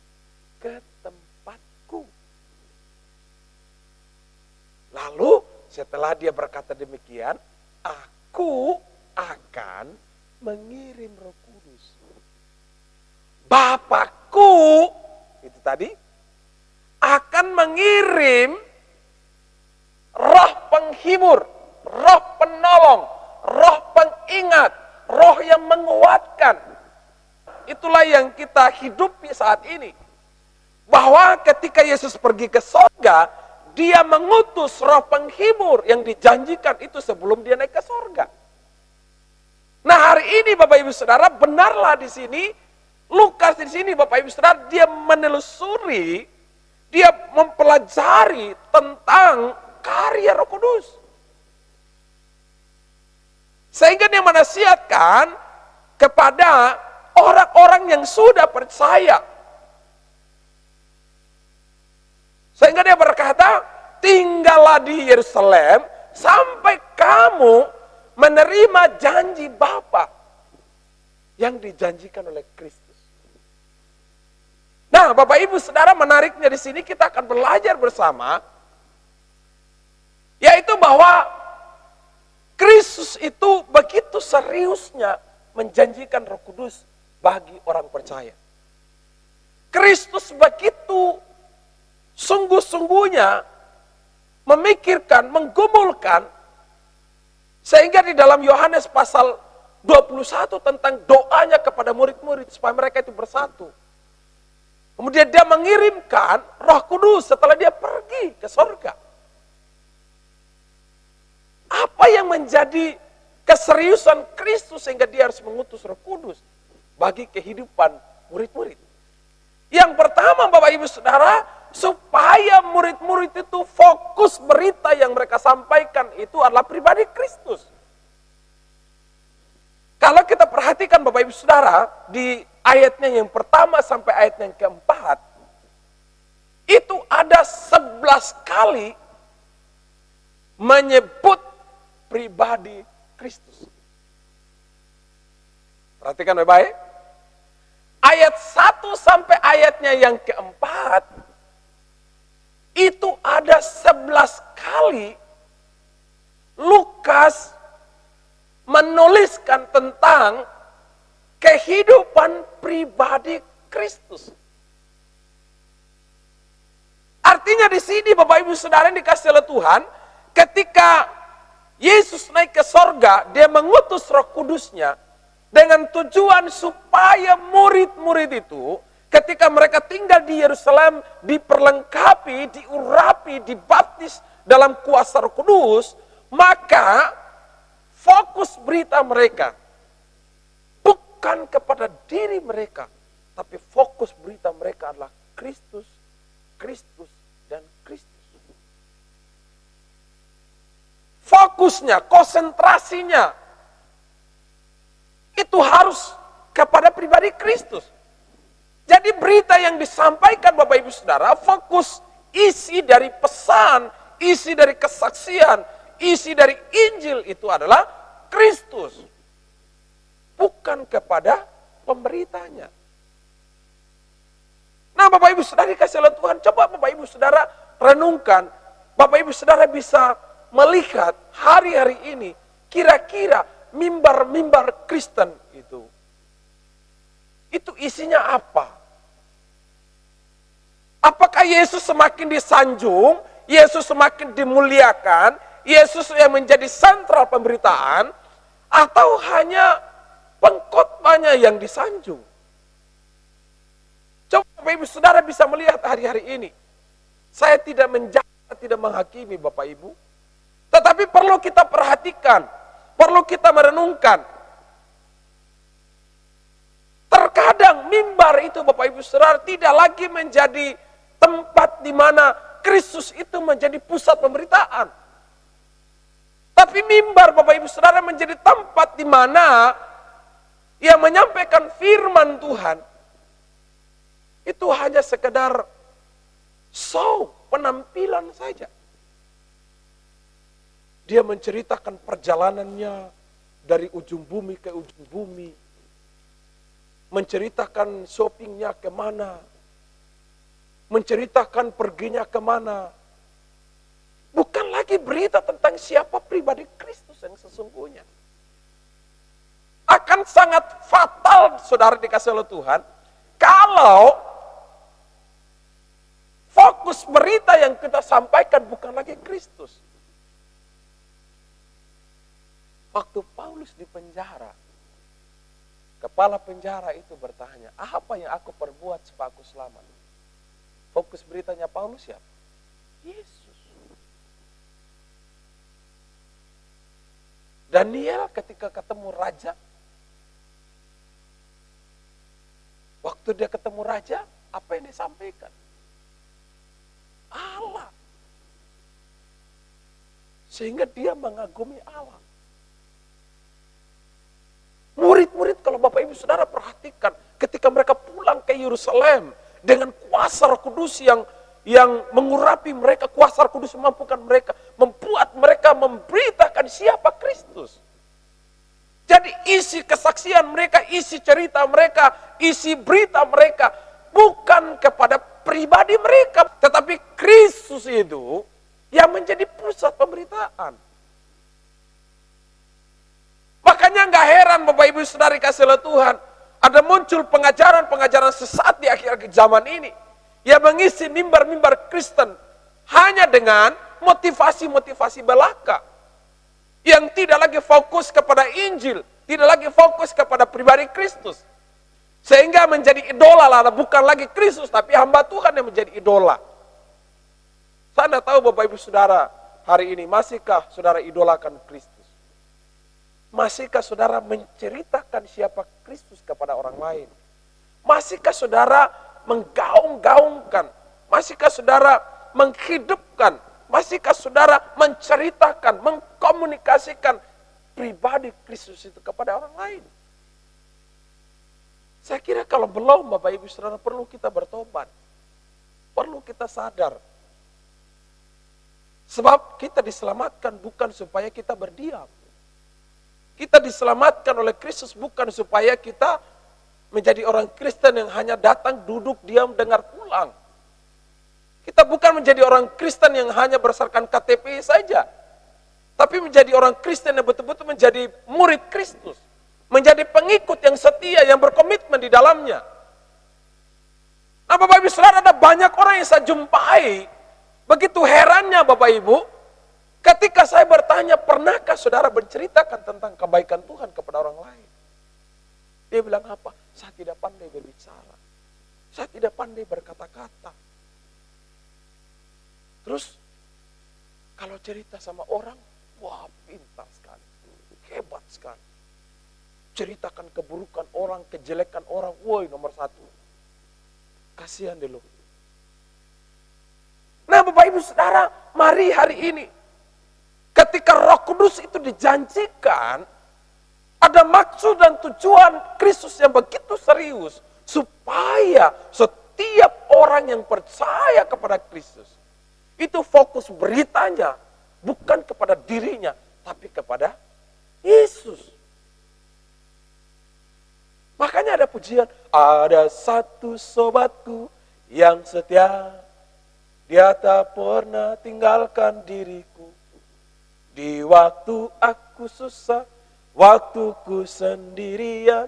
ke tempatku. Lalu setelah dia berkata demikian, aku akan mengirim Roh Kudus. Bapakku, itu tadi, akan mengirim roh penghibur, roh penolong, roh pengingat, roh yang menguatkan. Itulah yang kita hidupi saat ini. Bahwa ketika Yesus pergi ke sorga, dia mengutus roh penghibur yang dijanjikan itu sebelum dia naik ke sorga. Nah, hari ini Bapak Ibu Saudara, benarlah di sini, Lukas di sini Bapak Ibu Saudara, dia menelusuri, dia mempelajari tentang karya Roh Kudus. Sehingga dia menasihatkan kepada orang-orang yang sudah percaya. Sehingga dia berkata, tinggallah di Yerusalem sampai kamu menerima janji Bapa yang dijanjikan oleh Kristus. Nah, Bapak Ibu Saudara, menariknya di sini kita akan belajar bersama, yaitu bahwa Kristus itu begitu seriusnya menjanjikan Roh Kudus bagi orang percaya. Kristus begitu sungguh-sungguhnya memikirkan, menggumulkan, sehingga di dalam Yohanes pasal 21 tentang doanya kepada murid-murid supaya mereka itu bersatu. Kemudian dia mengirimkan Roh Kudus setelah dia pergi ke sorga. Apa yang menjadi keseriusan Kristus sehingga dia harus mengutus Roh Kudus bagi kehidupan murid-murid? Yang pertama Bapak Ibu Saudara, supaya murid-murid itu fokus berita yang mereka sampaikan itu adalah pribadi Kristus. Kalau kita perhatikan Bapak Ibu Saudara, di ayatnya yang pertama sampai ayat yang keempat, itu ada 11 kali menyebut pribadi Kristus. Perhatikan baik-baik. Ayat 1 sampai ayatnya yang keempat, itu ada 11 kali Lukas menuliskan tentang kehidupan pribadi Kristus. Artinya di sini Bapak Ibu Saudara yang dikasih oleh Tuhan, ketika Yesus naik ke sorga, dia mengutus Roh Kudusnya dengan tujuan supaya murid-murid itu ketika mereka tinggal di Yerusalem diperlengkapi, diurapi, dibaptis dalam kuasa Roh Kudus, maka fokus berita mereka bukan kepada diri mereka, tapi fokus berita mereka adalah Kristus, Kristus, dan Kristus. Fokusnya, konsentrasinya, itu harus kepada pribadi Kristus. Jadi berita yang disampaikan Bapak Ibu Saudara, fokus isi dari pesan, isi dari kesaksian, isi dari Injil itu adalah Kristus. Bukan kepada pemberitanya. Nah Bapak Ibu Saudara dikasih oleh Tuhan, coba Bapak Ibu Saudara renungkan Bapak Ibu Saudara bisa melihat hari-hari ini kira-kira mimbar-mimbar Kristen itu isinya apa? Apakah Yesus semakin disanjung, Yesus semakin dimuliakan, Yesus yang menjadi sentral pemberitaan, atau hanya pengkhotbahnya yang disanjung? Coba Bapak Ibu Saudara bisa melihat hari-hari ini. Saya tidak menjaga, tidak menghakimi Bapak Ibu. Tetapi perlu kita perhatikan, perlu kita merenungkan. Terkadang mimbar itu Bapak Ibu Saudara tidak lagi menjadi tempat di mana Kristus itu menjadi pusat pemberitaan. Tapi mimbar Bapak Ibu Saudara menjadi tempat di mana yang menyampaikan firman Tuhan itu hanya sekedar show, penampilan saja. Dia menceritakan perjalanannya dari ujung bumi ke ujung bumi. Menceritakan shoppingnya kemana. Menceritakan perginya kemana. Bukan lagi berita tentang siapa pribadi Kristus yang sesungguhnya. Akan sangat fatal, saudara dikasih oleh Tuhan, kalau fokus berita yang kita sampaikan bukan lagi Kristus. Waktu Paulus di penjara, kepala penjara itu bertanya, apa yang aku perbuat supaya aku selamat? Fokus beritanya Paulus siapa? Yesus. Daniel ketika ketemu raja, waktu dia ketemu raja, apa yang disampaikan? Allah. Sehingga dia mengagumi Allah. Murid-murid kalau Bapak Ibu Saudara perhatikan, ketika mereka pulang ke Yerusalem dengan kuasa Roh Kudus yang mengurapi mereka, kuasa Roh Kudus memampukan mereka, membuat mereka memberitakan siapa Kristus. Jadi isi kesaksian mereka, isi cerita mereka, isi berita mereka bukan kepada pribadi mereka, tetapi Kristus itu yang menjadi pusat pemberitaan. Makanya nggak heran Bapak Ibu Saudara kasih oleh Tuhan, ada muncul pengajaran-pengajaran sesat di akhir zaman ini yang mengisi mimbar-mimbar Kristen hanya dengan motivasi-motivasi belaka yang tidak lagi fokus kepada Injil, tidak lagi fokus kepada pribadi Kristus, sehingga menjadi idola lah, bukan lagi Kristus tapi hamba Tuhan yang menjadi idola. Saya tidak tahu Bapak Ibu Saudara hari ini masihkah saudara idolakan Kristus? Masihkah saudara menceritakan siapa Kristus kepada orang lain? Masihkah saudara menggaung-gaungkan? Masihkah saudara menghidupkan? Masihkah saudara menceritakan, mengkomunikasikan pribadi Kristus itu kepada orang lain? Saya kira kalau belum Bapak Ibu Saudara perlu kita bertobat. Perlu kita sadar. Sebab kita diselamatkan bukan supaya kita berdiam. Kita diselamatkan oleh Kristus bukan supaya kita menjadi orang Kristen yang hanya datang, duduk, diam, dengar, pulang. Kita bukan menjadi orang Kristen yang hanya berdasarkan KTP saja. Tapi menjadi orang Kristen yang betul-betul menjadi murid Kristus. Menjadi pengikut yang setia, yang berkomitmen di dalamnya. Nah Bapak Ibu Saudara, ada banyak orang yang saya jumpai. Begitu herannya Bapak Ibu, ketika saya bertanya, pernahkah saudara menceritakan tentang kebaikan Tuhan kepada orang lain? Dia bilang apa? Saya tidak pandai berbicara. Saya tidak pandai berkata-kata. Terus, kalau cerita sama orang, wah pintar sekali. Hebat sekali. Ceritakan keburukan orang, kejelekan orang, woi nomor 1. Kasihan deh lo. Nah Bapak Ibu Saudara, mari hari ini, ketika Roh Kudus itu dijanjikan, ada maksud dan tujuan Kristus yang begitu serius, supaya setiap orang yang percaya kepada Kristus, itu fokus beritanya, bukan kepada dirinya, tapi kepada Yesus. Makanya ada pujian, ada satu sobatku yang setia, Dia tak pernah tinggalkan diriku. Di waktu aku susah, waktuku sendirian,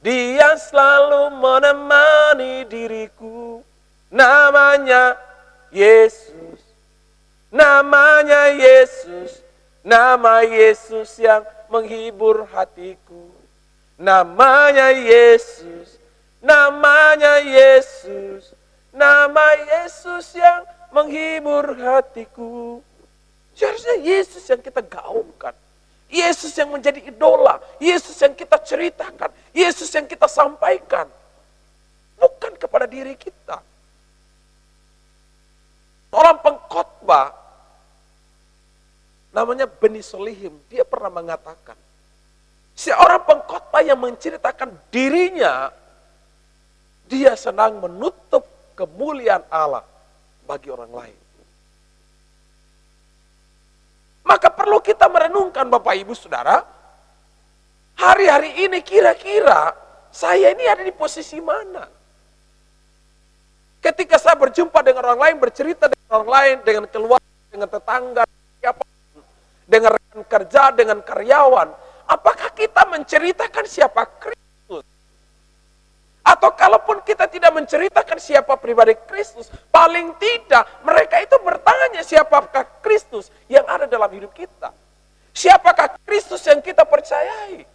Dia selalu menemani diriku. Namanya Yesus, namanya Yesus, nama Yesus yang menghibur hatiku. Namanya Yesus, namanya Yesus, nama Yesus yang menghibur hatiku. Seharusnya Yesus yang kita gaungkan. Yesus yang menjadi idola. Yesus yang kita ceritakan. Yesus yang kita sampaikan. Bukan kepada diri kita. Orang pengkhotbah namanya Beni Solihim, dia pernah mengatakan, seorang pengkhotbah yang menceritakan dirinya, dia senang menutup kemuliaan Allah bagi orang lain. Maka perlu kita merenungkan Bapak Ibu Saudara, hari-hari ini kira-kira saya ini ada di posisi mana? Ketika saya berjumpa dengan orang lain, bercerita dengan orang lain, dengan keluarga, dengan tetangga, siapa, dengan rekan kerja, dengan karyawan, apakah kita menceritakan siapa Kristus? Atau kalaupun kita tidak menceritakan siapa pribadi Kristus, paling tidak mereka itu bertanya siapakah Kristus yang ada dalam hidup kita. Siapakah Kristus yang kita percayai?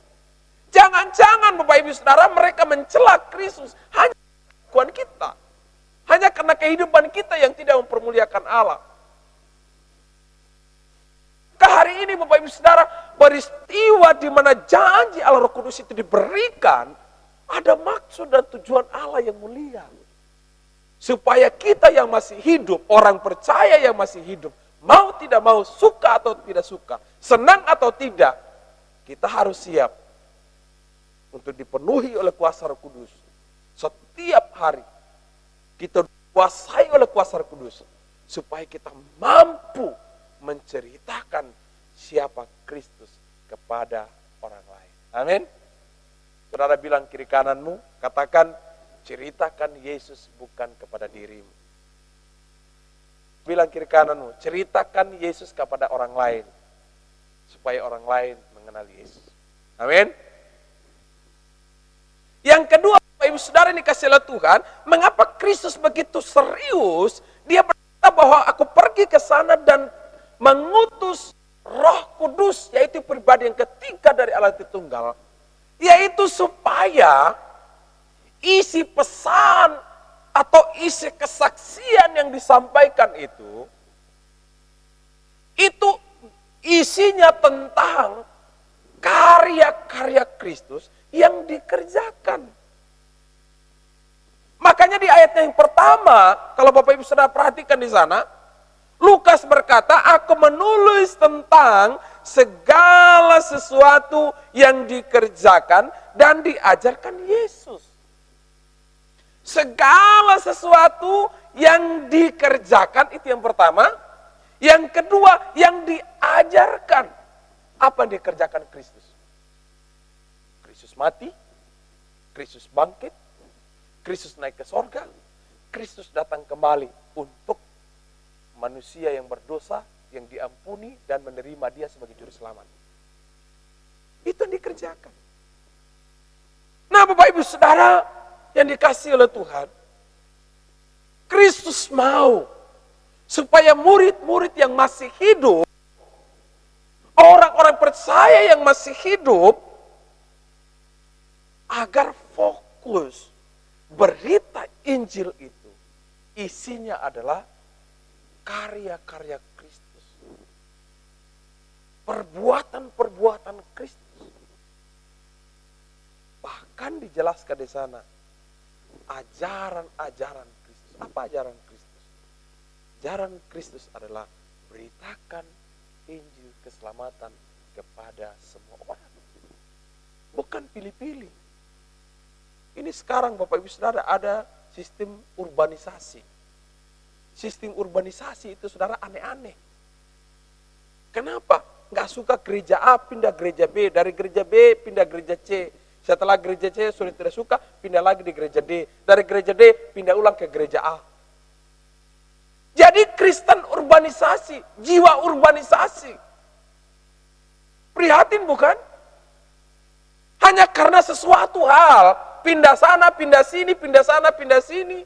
Jangan-jangan Bapak Ibu Saudara mereka mencela Kristus hanya kelakuan kita. Hanya karena kehidupan kita yang tidak mempermuliakan Allah. Hari ini Bapak Ibu Saudara, peristiwa di mana janji Allah Roh Kudus itu diberikan, ada maksud dan tujuan Allah yang mulia. Supaya kita yang masih hidup, orang percaya yang masih hidup, mau tidak mau, suka atau tidak suka, senang atau tidak, kita harus siap untuk dipenuhi oleh kuasa Roh Kudus. Setiap hari kita dikuasai oleh kuasa Roh Kudus supaya kita mampu menceritakan siapa Kristus kepada orang lain. Amin. Saudara bilang kiri kananmu, katakan, ceritakan Yesus bukan kepada dirimu. Bilang kiri kananmu, ceritakan Yesus kepada orang lain supaya orang lain mengenal Yesus. Amin. Yang kedua, Bapak Ibu Saudara ini kasih oleh Tuhan, mengapa Kristus begitu serius? Dia berkata bahwa aku pergi ke sana dan mengutus Roh Kudus, yaitu pribadi yang ketiga dari Allah Tritunggal, yaitu supaya isi pesan atau isi kesaksian yang disampaikan itu isinya tentang karya-karya Kristus yang dikerjakan. Makanya di ayat yang pertama, kalau Bapak Ibu Saudara perhatikan di sana, Lukas berkata, aku menulis tentang segala sesuatu yang dikerjakan dan diajarkan Yesus. Segala sesuatu yang dikerjakan, itu yang pertama. Yang kedua, yang diajarkan. Apa yang dikerjakan Kristus? Kristus mati, Kristus bangkit, Kristus naik ke sorga, Kristus datang kembali untuk manusia yang berdosa, yang diampuni dan menerima dia sebagai juru selamat. Itu yang dikerjakan. Nah Bapak Ibu Saudara yang dikasihi oleh Tuhan, Kristus mau supaya murid-murid yang masih hidup, orang-orang percaya yang masih hidup, agar fokus berita Injil itu, isinya adalah karya-karya Kristus. Perbuatan-perbuatan Kristus. Bahkan dijelaskan di sana, ajaran-ajaran Kristus. Apa ajaran Kristus? Ajaran Kristus adalah beritakan Injil keselamatan kepada semua orang. Bukan pilih-pilih. Ini sekarang Bapak Ibu Saudara ada sistem urbanisasi. Sistem urbanisasi itu saudara aneh-aneh. Kenapa? Nggak suka gereja A pindah gereja B, dari gereja B pindah gereja C. Setelah gereja C sudah tidak suka, pindah lagi di gereja D. Dari gereja D pindah ulang ke gereja A. Jadi Kristen urbanisasi, jiwa urbanisasi. Prihatin bukan? Hanya karena sesuatu hal, pindah sana, pindah sini, pindah sana, pindah sini.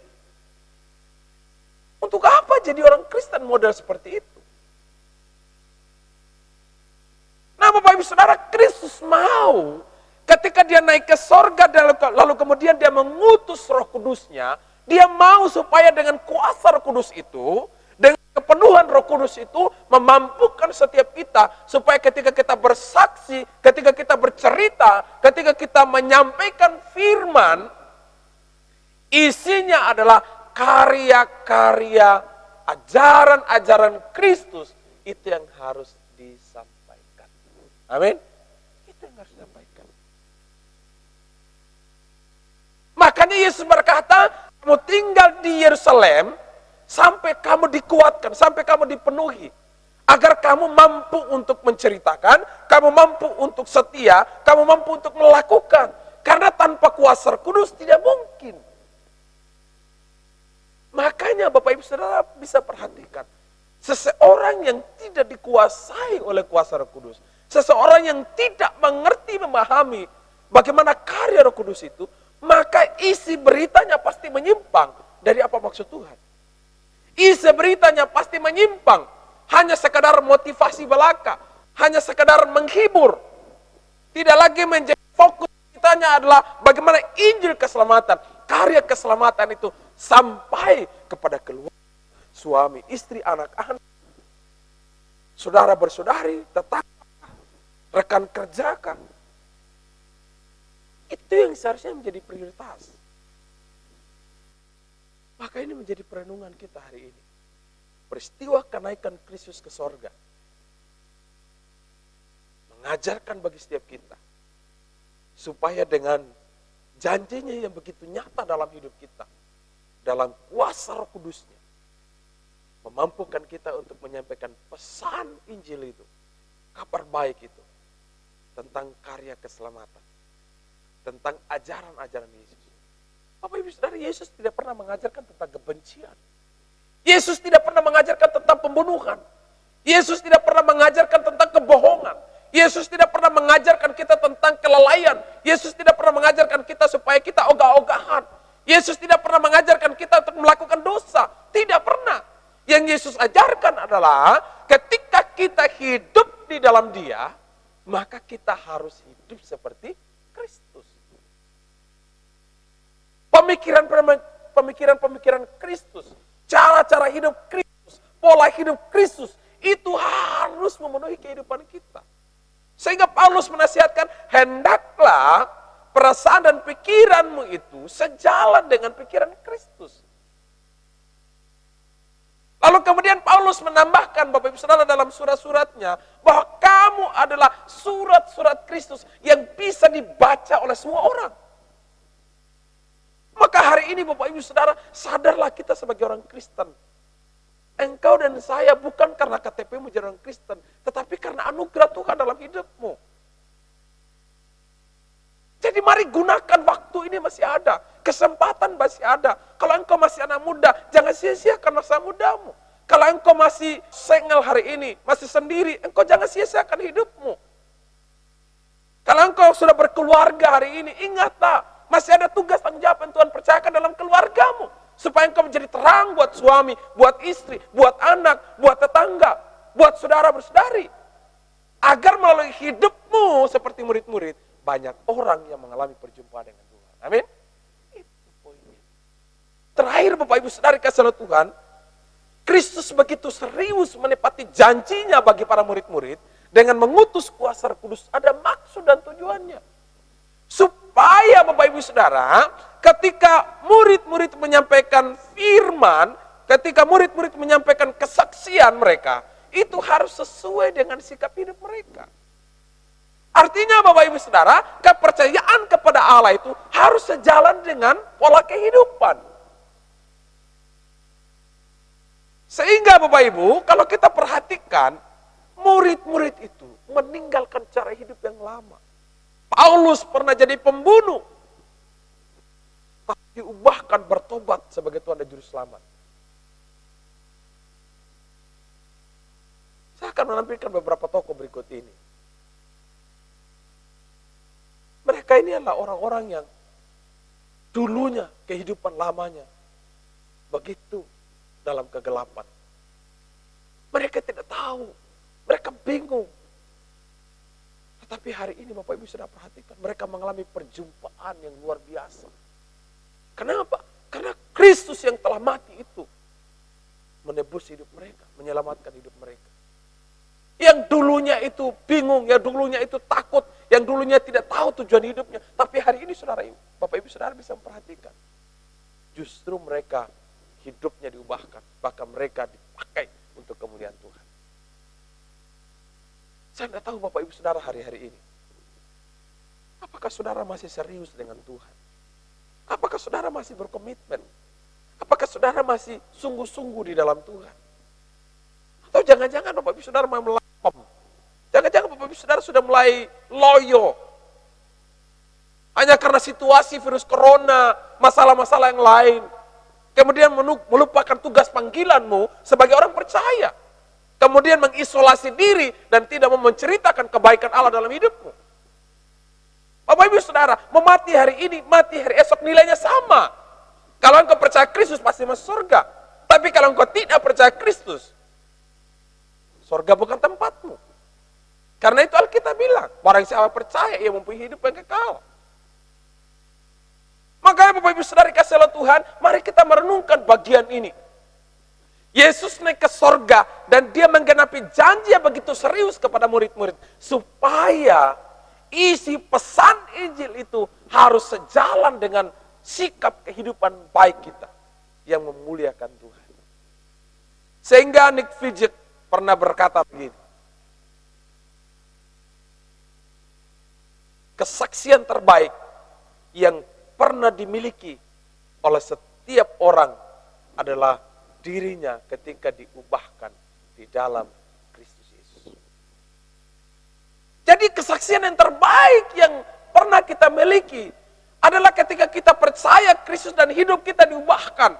Untuk apa jadi orang Kristen model seperti itu? Nah Bapak Ibu Saudara, Kristus mau ketika dia naik ke sorga lalu kemudian dia mengutus Roh Kudusnya, dia mau supaya dengan kuasa Roh Kudus itu, dengan kepenuhan Roh Kudus itu memampukan setiap kita supaya ketika kita bersaksi, ketika kita bercerita, ketika kita menyampaikan firman, isinya adalah karya-karya ajaran-ajaran Kristus, itu yang harus disampaikan. Amin. Itu yang harus disampaikan. Makanya Yesus berkata, kamu tinggal di Yerusalem sampai kamu dikuatkan, sampai kamu dipenuhi. Agar kamu mampu untuk menceritakan, kamu mampu untuk setia, kamu mampu untuk melakukan. Karena tanpa kuasa Roh Kudus tidak mungkin. Makanya Bapak Ibu Saudara bisa perhatikan, seseorang yang tidak dikuasai oleh kuasa Roh Kudus, seseorang yang tidak mengerti, memahami bagaimana karya Roh Kudus itu, maka isi beritanya pasti menyimpang dari apa maksud Tuhan. Isi beritanya pasti menyimpang, hanya sekadar motivasi belaka, hanya sekadar menghibur. Tidak lagi menjadi fokus kitanya adalah bagaimana Injil keselamatan, karya keselamatan itu sampai kepada keluarga, suami, istri, anak-anak, saudara bersaudari, tetangga, rekan kerja. Itu yang seharusnya menjadi prioritas. Maka ini menjadi perenungan kita hari ini. Peristiwa kenaikan Kristus ke sorga mengajarkan bagi setiap kita supaya dengan janjinya yang begitu nyata dalam hidup kita, dalam kuasa Roh Kudusnya, memampukan kita untuk menyampaikan pesan Injil itu, kabar baik itu, tentang karya keselamatan, tentang ajaran-ajaran Yesus. Bapak Ibu Saudara, Yesus tidak pernah mengajarkan tentang kebencian. Yesus tidak pernah mengajarkan tentang pembunuhan. Yesus tidak pernah mengajarkan tentang kebohongan. Yesus tidak pernah mengajarkan kita tentang kelalaian. Yesus tidak pernah mengajarkan kita supaya kita ogah-ogahan. Yesus tidak pernah mengajarkan kita untuk melakukan dosa. Tidak pernah. Yang Yesus ajarkan adalah ketika kita hidup di dalam Dia, maka kita harus hidup seperti Kristus. Pemikiran Kristus, cara-cara hidup Kristus, pola hidup Kristus, itu harus memenuhi kehidupan kita. Sehingga Paulus menasihatkan, hendaklah perasaan dan pikiranmu itu sejalan dengan pikiran Kristus. Lalu kemudian Paulus menambahkan, Bapak Ibu Saudara, dalam surat-suratnya, bahwa kamu adalah surat-surat Kristus yang bisa dibaca oleh semua orang. Maka hari ini Bapak Ibu Saudara, sadarlah kita sebagai orang Kristen. Engkau dan saya bukan karena KTP-mu jadi orang Kristen, tetapi karena anugerah Tuhan dalam hidupmu. Jadi mari gunakan waktu ini masih ada, kesempatan masih ada. Kalau engkau masih anak muda, jangan sia-siakan masa mudamu. Kalau engkau masih single hari ini, masih sendiri, engkau jangan sia-siakan hidupmu. Kalau engkau sudah berkeluarga hari ini, ingatlah, masih ada tugas tanggung jawab yang Tuhan percayakan dalam keluargamu. Supaya engkau menjadi terang buat suami, buat istri, buat anak, buat tetangga, buat saudara bersaudari. Agar melalui hidupmu seperti murid-murid, banyak orang yang mengalami perjumpaan dengan Tuhan. Amin. Itu poinnya. Terakhir Bapak Ibu Saudara kasih oleh Tuhan, Kristus begitu serius menepati janjinya bagi para murid-murid dengan mengutus kuasa Roh Kudus, ada maksud dan tujuannya. Supaya Bapak Ibu Saudara, ketika murid-murid menyampaikan firman, ketika murid-murid menyampaikan kesaksian mereka, itu harus sesuai dengan sikap hidup mereka. Artinya Bapak Ibu Saudara, kepercayaan kepada Allah itu harus sejalan dengan pola kehidupan. Sehingga Bapak Ibu, kalau kita perhatikan, murid-murid itu meninggalkan cara hidup yang lama. Paulus pernah jadi pembunuh, tapi diubahkan bertobat sebagai Tuhan dan Juru Selamat. Saya akan menampilkan beberapa tokoh berikut ini. Mereka ini adalah orang-orang yang dulunya kehidupan lamanya begitu dalam kegelapan. Mereka tidak tahu, mereka bingung. Tetapi hari ini Bapak Ibu sudah perhatikan, mereka mengalami perjumpaan yang luar biasa. Kenapa? Karena Kristus yang telah mati itu menebus hidup mereka, menyelamatkan hidup mereka. Yang dulunya itu bingung, yang dulunya itu takut, yang dulunya tidak tahu tujuan hidupnya. Tapi hari ini saudara, Bapak Ibu saudara bisa memperhatikan. Justru mereka hidupnya diubahkan, bahkan mereka dipakai untuk kemuliaan Tuhan. Saya tidak tahu Bapak Ibu saudara hari-hari ini. Apakah saudara masih serius dengan Tuhan? Apakah saudara masih berkomitmen? Apakah saudara masih sungguh-sungguh di dalam Tuhan? Atau jangan-jangan Bapak Ibu saudara mau melapam? Jangan-jangan Bapak Ibu saudara sudah mulai loyo. Hanya karena situasi virus corona, masalah-masalah yang lain. Kemudian melupakan tugas panggilanmu sebagai orang percaya. Kemudian mengisolasi diri dan tidak mau menceritakan kebaikan Allah dalam hidupmu. Bapak Ibu saudara, mau mati hari ini, mati hari esok nilainya sama. Kalau engkau percaya Kristus pasti masuk surga. Tapi kalau engkau tidak percaya Kristus, surga bukan tempatmu. Karena itu Alkitab bilang, barang siapa percaya ia mempunyai hidup yang kekal. Makanya Bapak Ibu saudara kasih oleh Tuhan, mari kita merenungkan bagian ini. Yesus naik ke sorga dan dia menggenapi janji yang begitu serius kepada murid-murid. Supaya isi pesan Injil itu harus sejalan dengan sikap kehidupan baik kita yang memuliakan Tuhan. Sehingga Nick Fidget pernah berkata begini. Kesaksian terbaik yang pernah dimiliki oleh setiap orang adalah dirinya ketika diubahkan di dalam Kristus Yesus. Jadi kesaksian yang terbaik yang pernah kita miliki adalah ketika kita percaya Kristus dan hidup kita diubahkan.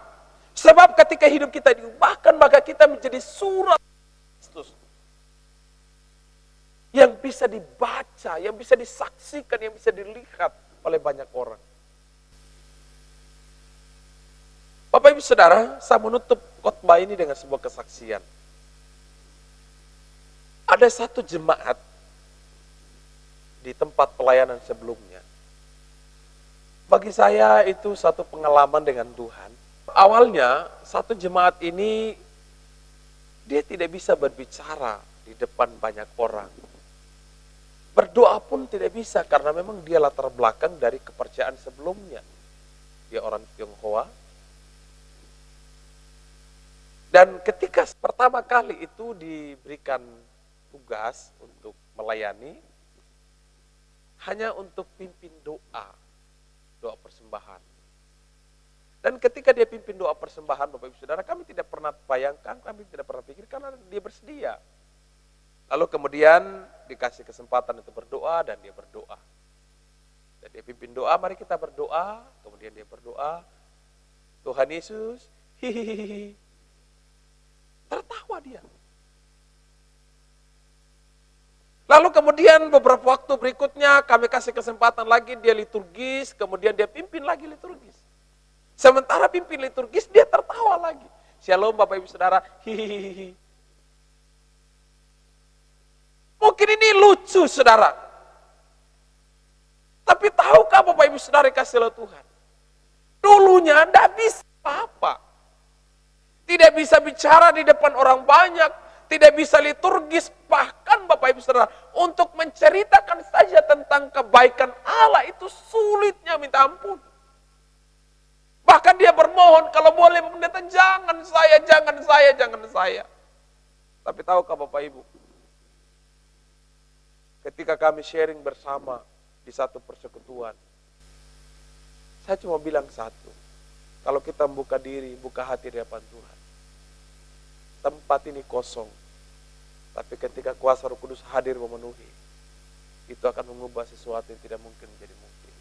Sebab ketika hidup kita diubahkan, maka kita menjadi surat Kristus yang bisa dibaca, yang bisa disaksikan, yang bisa dilihat oleh banyak orang. Bapak Ibu Saudara, saya menutup khotbah ini dengan sebuah kesaksian. Ada satu jemaat di tempat pelayanan sebelumnya. Bagi saya itu satu pengalaman dengan Tuhan. Awalnya satu jemaat ini dia tidak bisa berbicara di depan banyak orang. Berdoa pun tidak bisa karena memang dia latar belakang dari kepercayaan sebelumnya. Dia orang Tionghoa. Dan ketika pertama kali itu diberikan tugas untuk melayani, hanya untuk pimpin doa persembahan. Dan ketika dia pimpin doa persembahan, Bapak Ibu Saudara, kami tidak pernah bayangkan, kami tidak pernah pikir, karena dia bersedia. Lalu kemudian dikasih kesempatan untuk berdoa, dan dia berdoa. Dan dia pimpin doa, mari kita berdoa, kemudian dia berdoa, Tuhan Yesus, hihihi. Tertawa dia. Lalu kemudian beberapa waktu berikutnya kami kasih kesempatan lagi, dia liturgis, kemudian dia pimpin lagi liturgis. Sementara pimpin liturgis, dia tertawa lagi. Shalom Bapak Ibu Saudara, hihihi. Mungkin ini lucu saudara. Tapi tahukah Bapak Ibu Saudara kasih oleh Tuhan? Dulunya tidak bisa apa-apa. Tidak bisa bicara di depan orang banyak, tidak bisa liturgis, bahkan Bapak Ibu Saudara, untuk menceritakan saja tentang kebaikan Allah itu sulitnya minta ampun. Bahkan dia bermohon, kalau boleh pendeta, jangan saya, jangan saya, jangan saya. Tapi tahukah Bapak Ibu, ketika kami sharing bersama di satu persekutuan, saya cuma bilang satu, kalau kita membuka diri, buka hati di hadapan Tuhan, tempat ini kosong. Tapi ketika kuasa Roh Kudus hadir memenuhi, itu akan mengubah sesuatu yang tidak mungkin menjadi mungkin.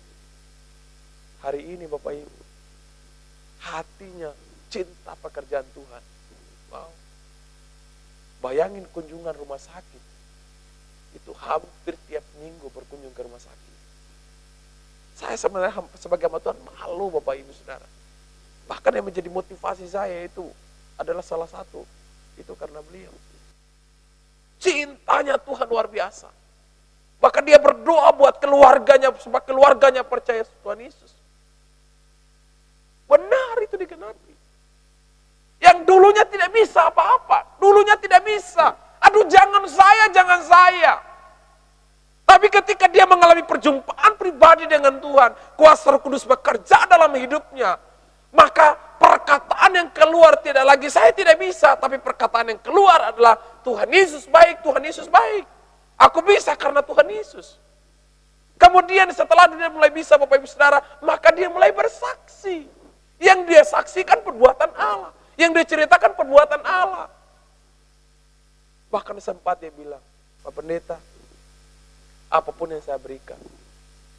Hari ini Bapak Ibu, hatinya cinta pekerjaan Tuhan. Wow. Bayangin kunjungan rumah sakit. Itu hampir tiap minggu berkunjung ke rumah sakit. Saya sebenarnya sebagai hamba Tuhan malu Bapak Ibu Saudara. Bahkan yang menjadi motivasi saya itu adalah salah satu. Itu karena beliau. Cintanya Tuhan luar biasa. Bahkan dia berdoa buat keluarganya, supaya keluarganya percaya Tuhan Yesus. Benar itu digenapi. Yang dulunya tidak bisa apa-apa. Dulunya tidak bisa. Aduh jangan saya. Tapi ketika dia mengalami perjumpaan pribadi dengan Tuhan, kuasa Roh Kudus bekerja dalam hidupnya, maka perkataan yang keluar tidak lagi saya tidak bisa, tapi perkataan yang keluar adalah Tuhan Yesus baik, Tuhan Yesus baik. Aku bisa karena Tuhan Yesus. Kemudian setelah dia mulai bisa Bapak Ibu Saudara, maka dia mulai bersaksi. Yang dia saksikan perbuatan Allah. Yang dia ceritakan perbuatan Allah. Bahkan sempat dia bilang, Pak Pendeta, apapun yang saya berikan,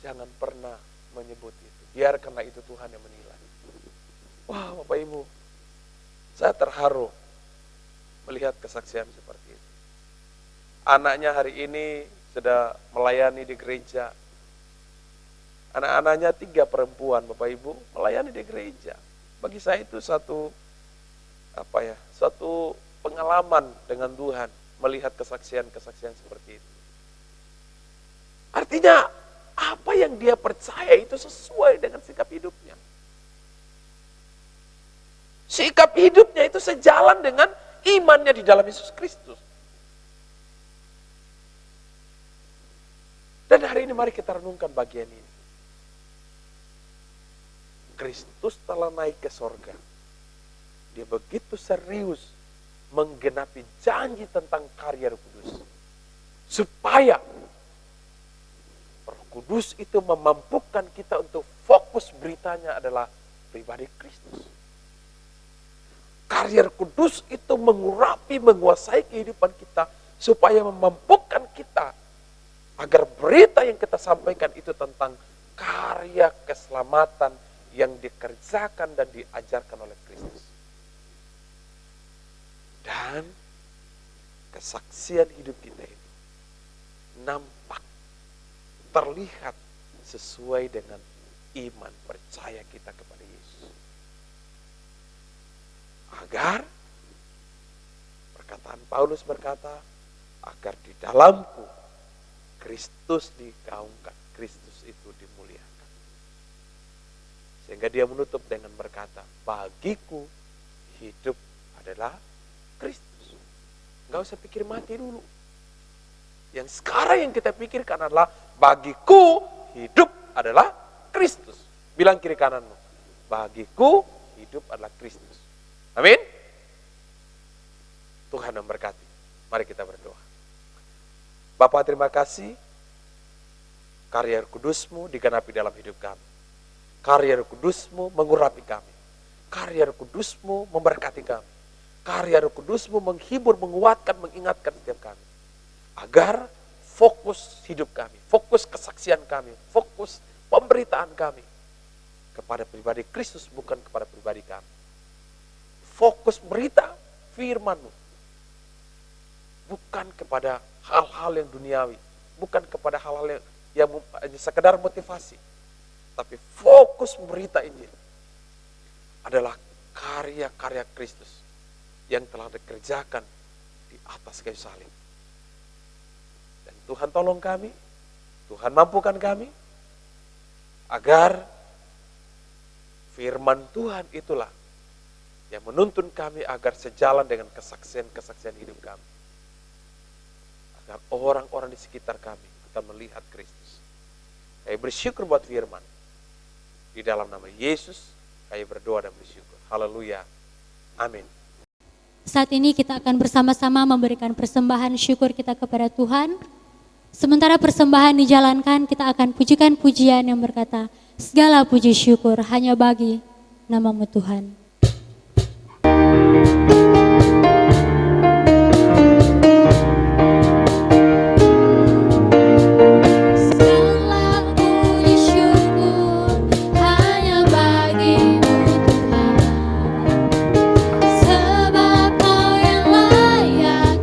jangan pernah menyebut itu. Biarkanlah itu Tuhan yang menilai. Wah Bapak Ibu, saya terharu melihat kesaksian seperti itu. Anaknya hari ini sudah melayani di gereja. Anak-anaknya 3 perempuan Bapak Ibu, melayani di gereja. Bagi saya itu suatu pengalaman dengan Tuhan, melihat kesaksian-kesaksian seperti itu. Artinya, apa yang dia percaya itu sesuai dengan sikap hidupnya. Sikap hidupnya itu sejalan dengan imannya di dalam Yesus Kristus. Dan hari ini mari kita renungkan bagian ini. Kristus telah naik ke sorga. Dia begitu serius menggenapi janji tentang karya Roh Kudus. Supaya Roh Kudus itu memampukan kita untuk fokus beritanya adalah pribadi Kristus. Karya Roh Kudus itu mengurapi, menguasai kehidupan kita supaya memampukan kita agar berita yang kita sampaikan itu tentang karya keselamatan yang dikerjakan dan diajarkan oleh Kristus. Dan kesaksian hidup kita ini nampak, terlihat sesuai dengan iman percaya kita kepada Yesus. Agar, perkataan Paulus berkata, agar di dalamku Kristus digaungkan, Kristus itu dimuliakan. Sehingga dia menutup dengan berkata, bagiku hidup adalah Kristus. Enggak usah pikir mati dulu. Yang sekarang yang kita pikirkan adalah, bagiku hidup adalah Kristus. Bilang kiri kananmu, bagiku hidup adalah Kristus. Amin. Tuhan memberkati. Mari kita berdoa. Bapa, terima kasih. Karya Kudus-Mu digenapi dalam hidup kami. Karya Kudus-Mu mengurapi kami. Karya Kudus-Mu memberkati kami. Karya Kudus-Mu menghibur, menguatkan, mengingatkan setiap kami. Agar fokus hidup kami, fokus kesaksian kami, fokus pemberitaan kami kepada pribadi Kristus, bukan kepada pribadi kami. Fokus berita firman-Mu, bukan kepada hal-hal yang duniawi, bukan kepada hal-hal yang sekedar motivasi, tapi fokus berita Injil adalah karya-karya Kristus yang telah dikerjakan di atas kayu salib. Dan Tuhan tolong kami, Tuhan mampukan kami, agar firman Tuhan itulah yang menuntun kami agar sejalan dengan kesaksian-kesaksian hidup kami. Agar orang-orang di sekitar kami akan melihat Kristus. Kami bersyukur buat firman. Di dalam nama Yesus, kami berdoa dan bersyukur. Haleluya. Amin. Saat ini kita akan bersama-sama memberikan persembahan syukur kita kepada Tuhan. Sementara persembahan dijalankan, kita akan pujikan pujian yang berkata, segala puji syukur hanya bagi nama-Mu Tuhan. Sebab Kau yang layak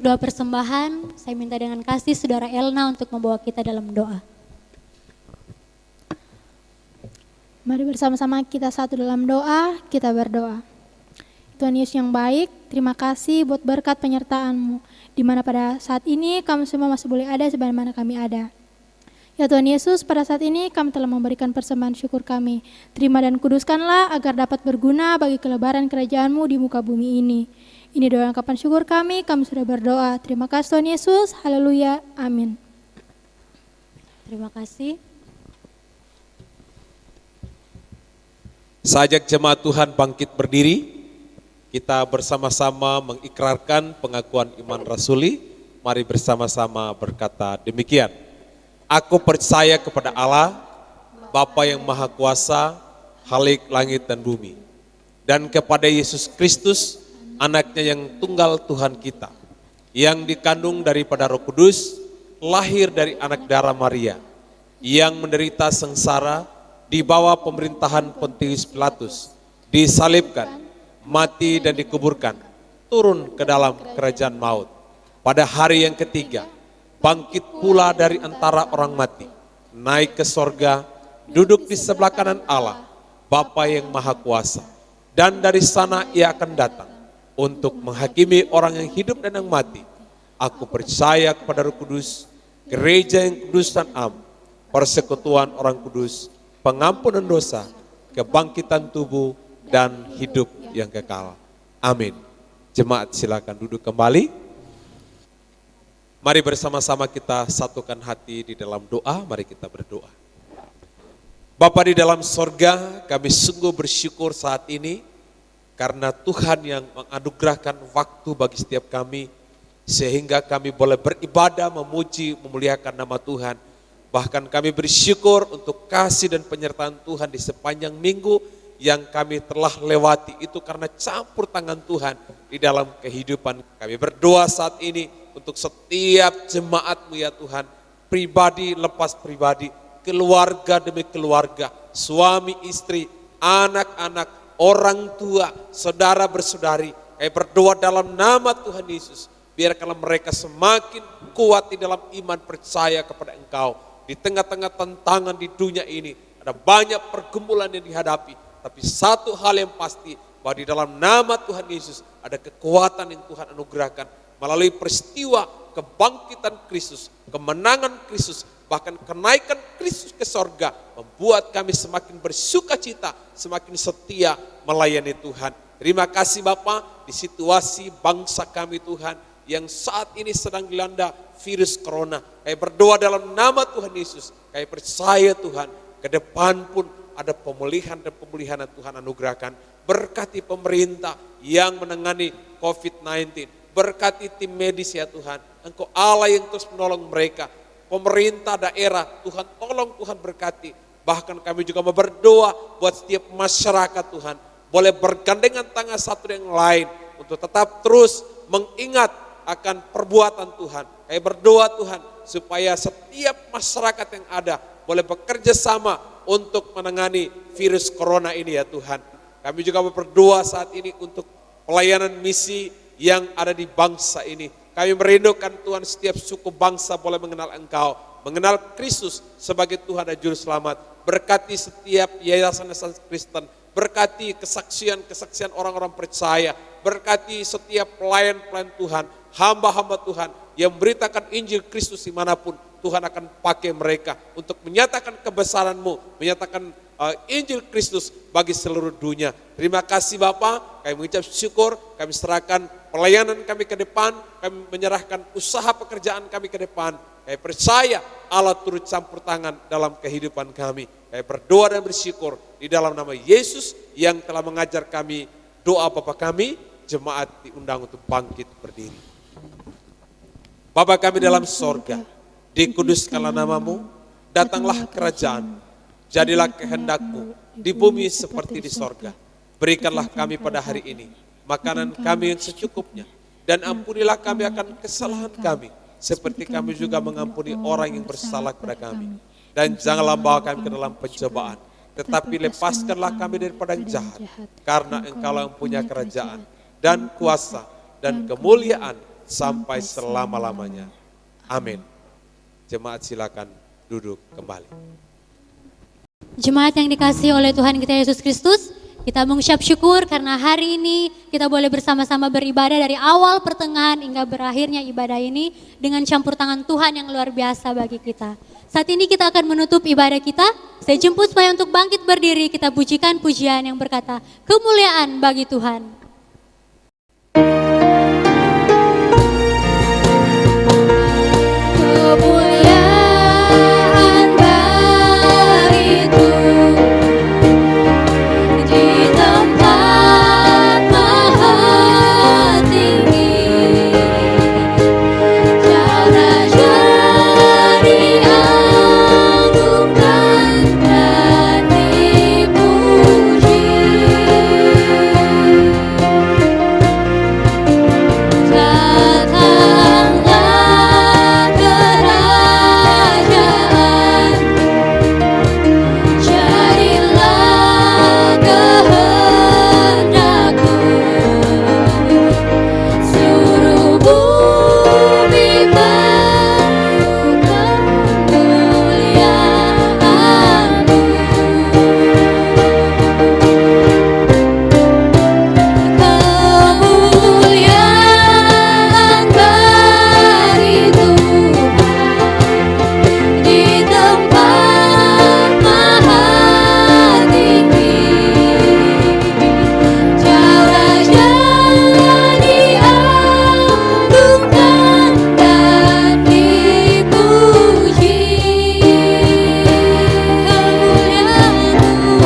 Untuk doa persembahan, saya minta dengan kasih Saudara Elna untuk membawa kita dalam doa. Mari bersama-sama kita satu dalam doa, kita berdoa. Tuhan Yesus yang baik, terima kasih buat berkat penyertaan-Mu, di mana pada saat ini kami semua masih boleh ada sebagaimana kami ada. Ya Tuhan Yesus, pada saat ini kami telah memberikan persembahan syukur kami. Terima dan kuduskanlah agar dapat berguna bagi kelebaran kerajaan-Mu di muka bumi ini. Ini doa ungkapan syukur kami sudah berdoa. Terima kasih Tuhan Yesus, haleluya, amin. Terima kasih. Sajak jemaat Tuhan bangkit berdiri, kita bersama-sama mengikrarkan pengakuan iman rasuli. Mari bersama-sama berkata demikian. Aku percaya kepada Allah, Bapa yang Maha Kuasa, Khalik langit dan bumi, dan kepada Yesus Kristus, Anaknya yang tunggal Tuhan kita, yang dikandung daripada Roh Kudus, lahir dari anak darah Maria, yang menderita sengsara di bawah pemerintahan Pontius Pilatus, disalibkan, mati dan dikuburkan, turun ke dalam kerajaan maut. Pada hari yang ketiga, bangkit pula dari antara orang mati, naik ke sorga, duduk di sebelah kanan Allah, Bapa yang Maha Kuasa, dan dari sana Ia akan datang untuk menghakimi orang yang hidup dan yang mati. Aku percaya kepada Roh Kudus, gereja yang kudus dan am, persekutuan orang kudus, pengampunan dosa, kebangkitan tubuh, dan hidup yang kekal. Amin. Jemaat silakan duduk kembali. Mari bersama-sama kita satukan hati di dalam doa, mari kita berdoa. Bapa di dalam sorga, kami sungguh bersyukur saat ini, karena Tuhan yang menganugerahkan waktu bagi setiap kami, sehingga kami boleh beribadah, memuji, memuliakan nama Tuhan. Bahkan kami bersyukur untuk kasih dan penyertaan Tuhan di sepanjang minggu yang kami telah lewati, itu karena campur tangan Tuhan di dalam kehidupan. Kami berdoa saat ini untuk setiap jemaat-Mu ya Tuhan, pribadi lepas pribadi, keluarga demi keluarga, suami istri, anak-anak, orang tua, saudara bersaudari. Kami berdoa dalam nama Tuhan Yesus, biarkanlah mereka semakin kuat di dalam iman percaya kepada Engkau. Di tengah-tengah tantangan di dunia ini, ada banyak pergumulan yang dihadapi, tapi satu hal yang pasti, bahwa di dalam nama Tuhan Yesus ada kekuatan yang Tuhan anugerahkan melalui peristiwa kebangkitan Kristus, kemenangan Kristus, bahkan kenaikan Kristus ke sorga, membuat kami semakin bersuka cita, semakin setia melayani Tuhan. Terima kasih Bapa, di situasi bangsa kami Tuhan, yang saat ini sedang dilanda virus corona. Kami berdoa dalam nama Tuhan Yesus, kami percaya Tuhan, ke depan pun ada pemulihan dan pemulihan yang Tuhan anugerahkan. Berkati pemerintah yang menangani COVID-19, berkati tim medis ya Tuhan, Engkau Allah yang terus menolong mereka. Pemerintah daerah, Tuhan tolong, Tuhan berkati. Bahkan kami juga mau berdoa buat setiap masyarakat Tuhan, boleh bergandengan tangan satu dengan lain untuk tetap terus mengingat akan perbuatan Tuhan. Kami berdoa Tuhan supaya setiap masyarakat yang ada boleh bekerja sama untuk menangani virus corona ini ya Tuhan. Kami juga berdoa saat ini untuk pelayanan misi yang ada di bangsa ini. Kami merindukan Tuhan setiap suku bangsa boleh mengenal Engkau, mengenal Kristus sebagai Tuhan dan Juru Selamat. Berkati setiap yayasan-yayasan Kristen, berkati kesaksian-kesaksian orang-orang percaya, berkati setiap pelayan-pelayan Tuhan, hamba-hamba Tuhan yang memberitakan Injil Kristus dimanapun. Tuhan akan pakai mereka untuk menyatakan kebesaran-Mu, menyatakan Injil Kristus bagi seluruh dunia. Terima kasih Bapa, kami mengucap syukur, kami serahkan pelayanan kami ke depan, kami menyerahkan usaha pekerjaan kami ke depan. Kami percaya Allah turut campur tangan dalam kehidupan kami. Kami berdoa dan bersyukur di dalam nama Yesus yang telah mengajar kami doa Bapa kami. Jemaat diundang untuk bangkit berdiri. Bapa kami dalam sorga, dikuduskanlah nama-Mu, datanglah kerajaan, jadilah kehendak-Mu di bumi seperti di sorga. Berikanlah kami pada hari ini makanan kami yang secukupnya, dan ampunilah kami akan kesalahan kami, seperti kami juga mengampuni orang yang bersalah kepada kami. Dan janganlah bawa kami ke dalam pencobaan, tetapi lepaskanlah kami daripada yang jahat, karena Engkau yang punya kerajaan, dan kuasa, dan kemuliaan, sampai selama-lamanya. Amin. Jemaat silakan duduk kembali. Jemaat yang dikasihi oleh Tuhan kita Yesus Kristus, kita mengucap syukur karena hari ini kita boleh bersama-sama beribadah dari awal pertengahan hingga berakhirnya ibadah ini dengan campur tangan Tuhan yang luar biasa bagi kita. Saat ini kita akan menutup ibadah kita. Saya jemput supaya untuk bangkit berdiri, kita pujikan pujian yang berkata, kemuliaan bagi Tuhan. Kemuliaan bagi Tuhan di tempat maha tinggi, Jauh Raja diagungkan dan dipuji. Datanglah kerajaan, jadilah kehendakmu, seluruh bumi penuh kemuliaan-Mu. Kemuliaan bagi Tuhan di tempat maha tinggi, Jauh Raja diagungkan dan dipuji. Kemuliaan-Mu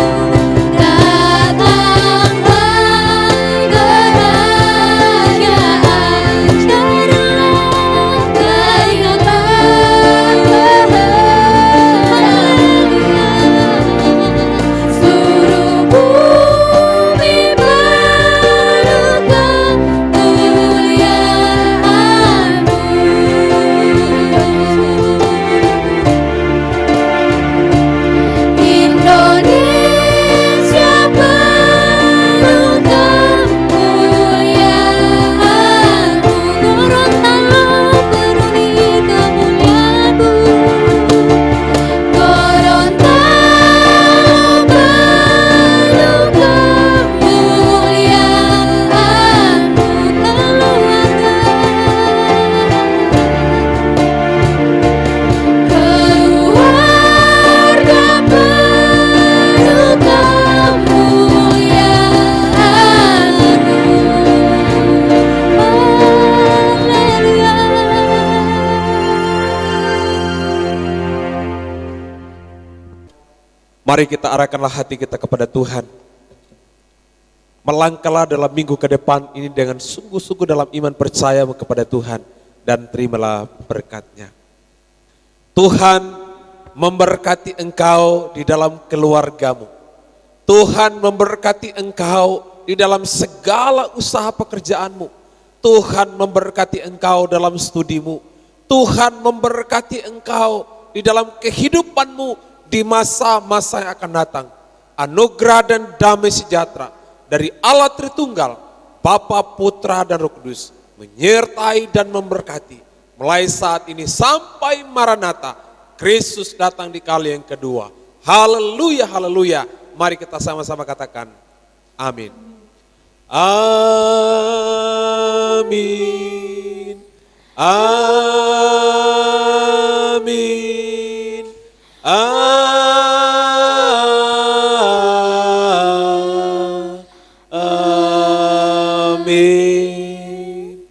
datanglah kerajaan, jadilah keingatan seluruh bumi penuh kemuliaan-Mu. Indonesia penuh kemuliaan-Mu, Gorontalo penuhi kemuliaan-Mu, Gorontalo penuh kemuliaan-Mu, keluarga penuh Mari kita arahkanlah hati kita kepada Tuhan. Melangkahlah dalam minggu ke depan ini dengan sungguh-sungguh dalam iman percaya kepada Tuhan dan terimalah berkat-Nya. Tuhan memberkati engkau di dalam keluargamu. Tuhan memberkati engkau di dalam segala usaha pekerjaanmu. Tuhan memberkati engkau dalam studimu. Tuhan memberkati engkau di dalam kehidupanmu di masa-masa yang akan datang. Anugerah dan damai sejahtera dari Allah Tritunggal, Bapa, Putra, dan Roh Kudus menyertai dan memberkati mulai saat ini sampai Maranatha, Kristus datang di kali yang kedua. Haleluya, haleluya. Mari kita sama-sama katakan amin. Amin. Amin. Amin.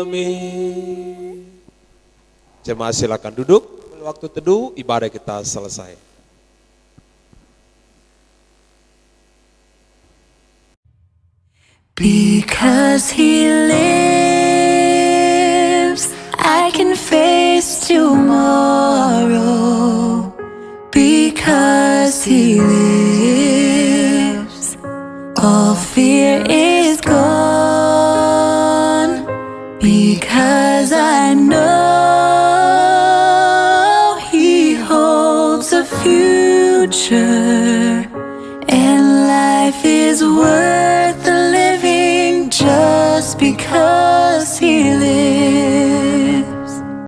Amin. Jemaat silakan duduk. Waktu teduh ibadah kita selesai. Because He lives, I can face tomorrow. Because He lives, all fear is gone. Because I know He holds a future, and life is worth the living because He lives.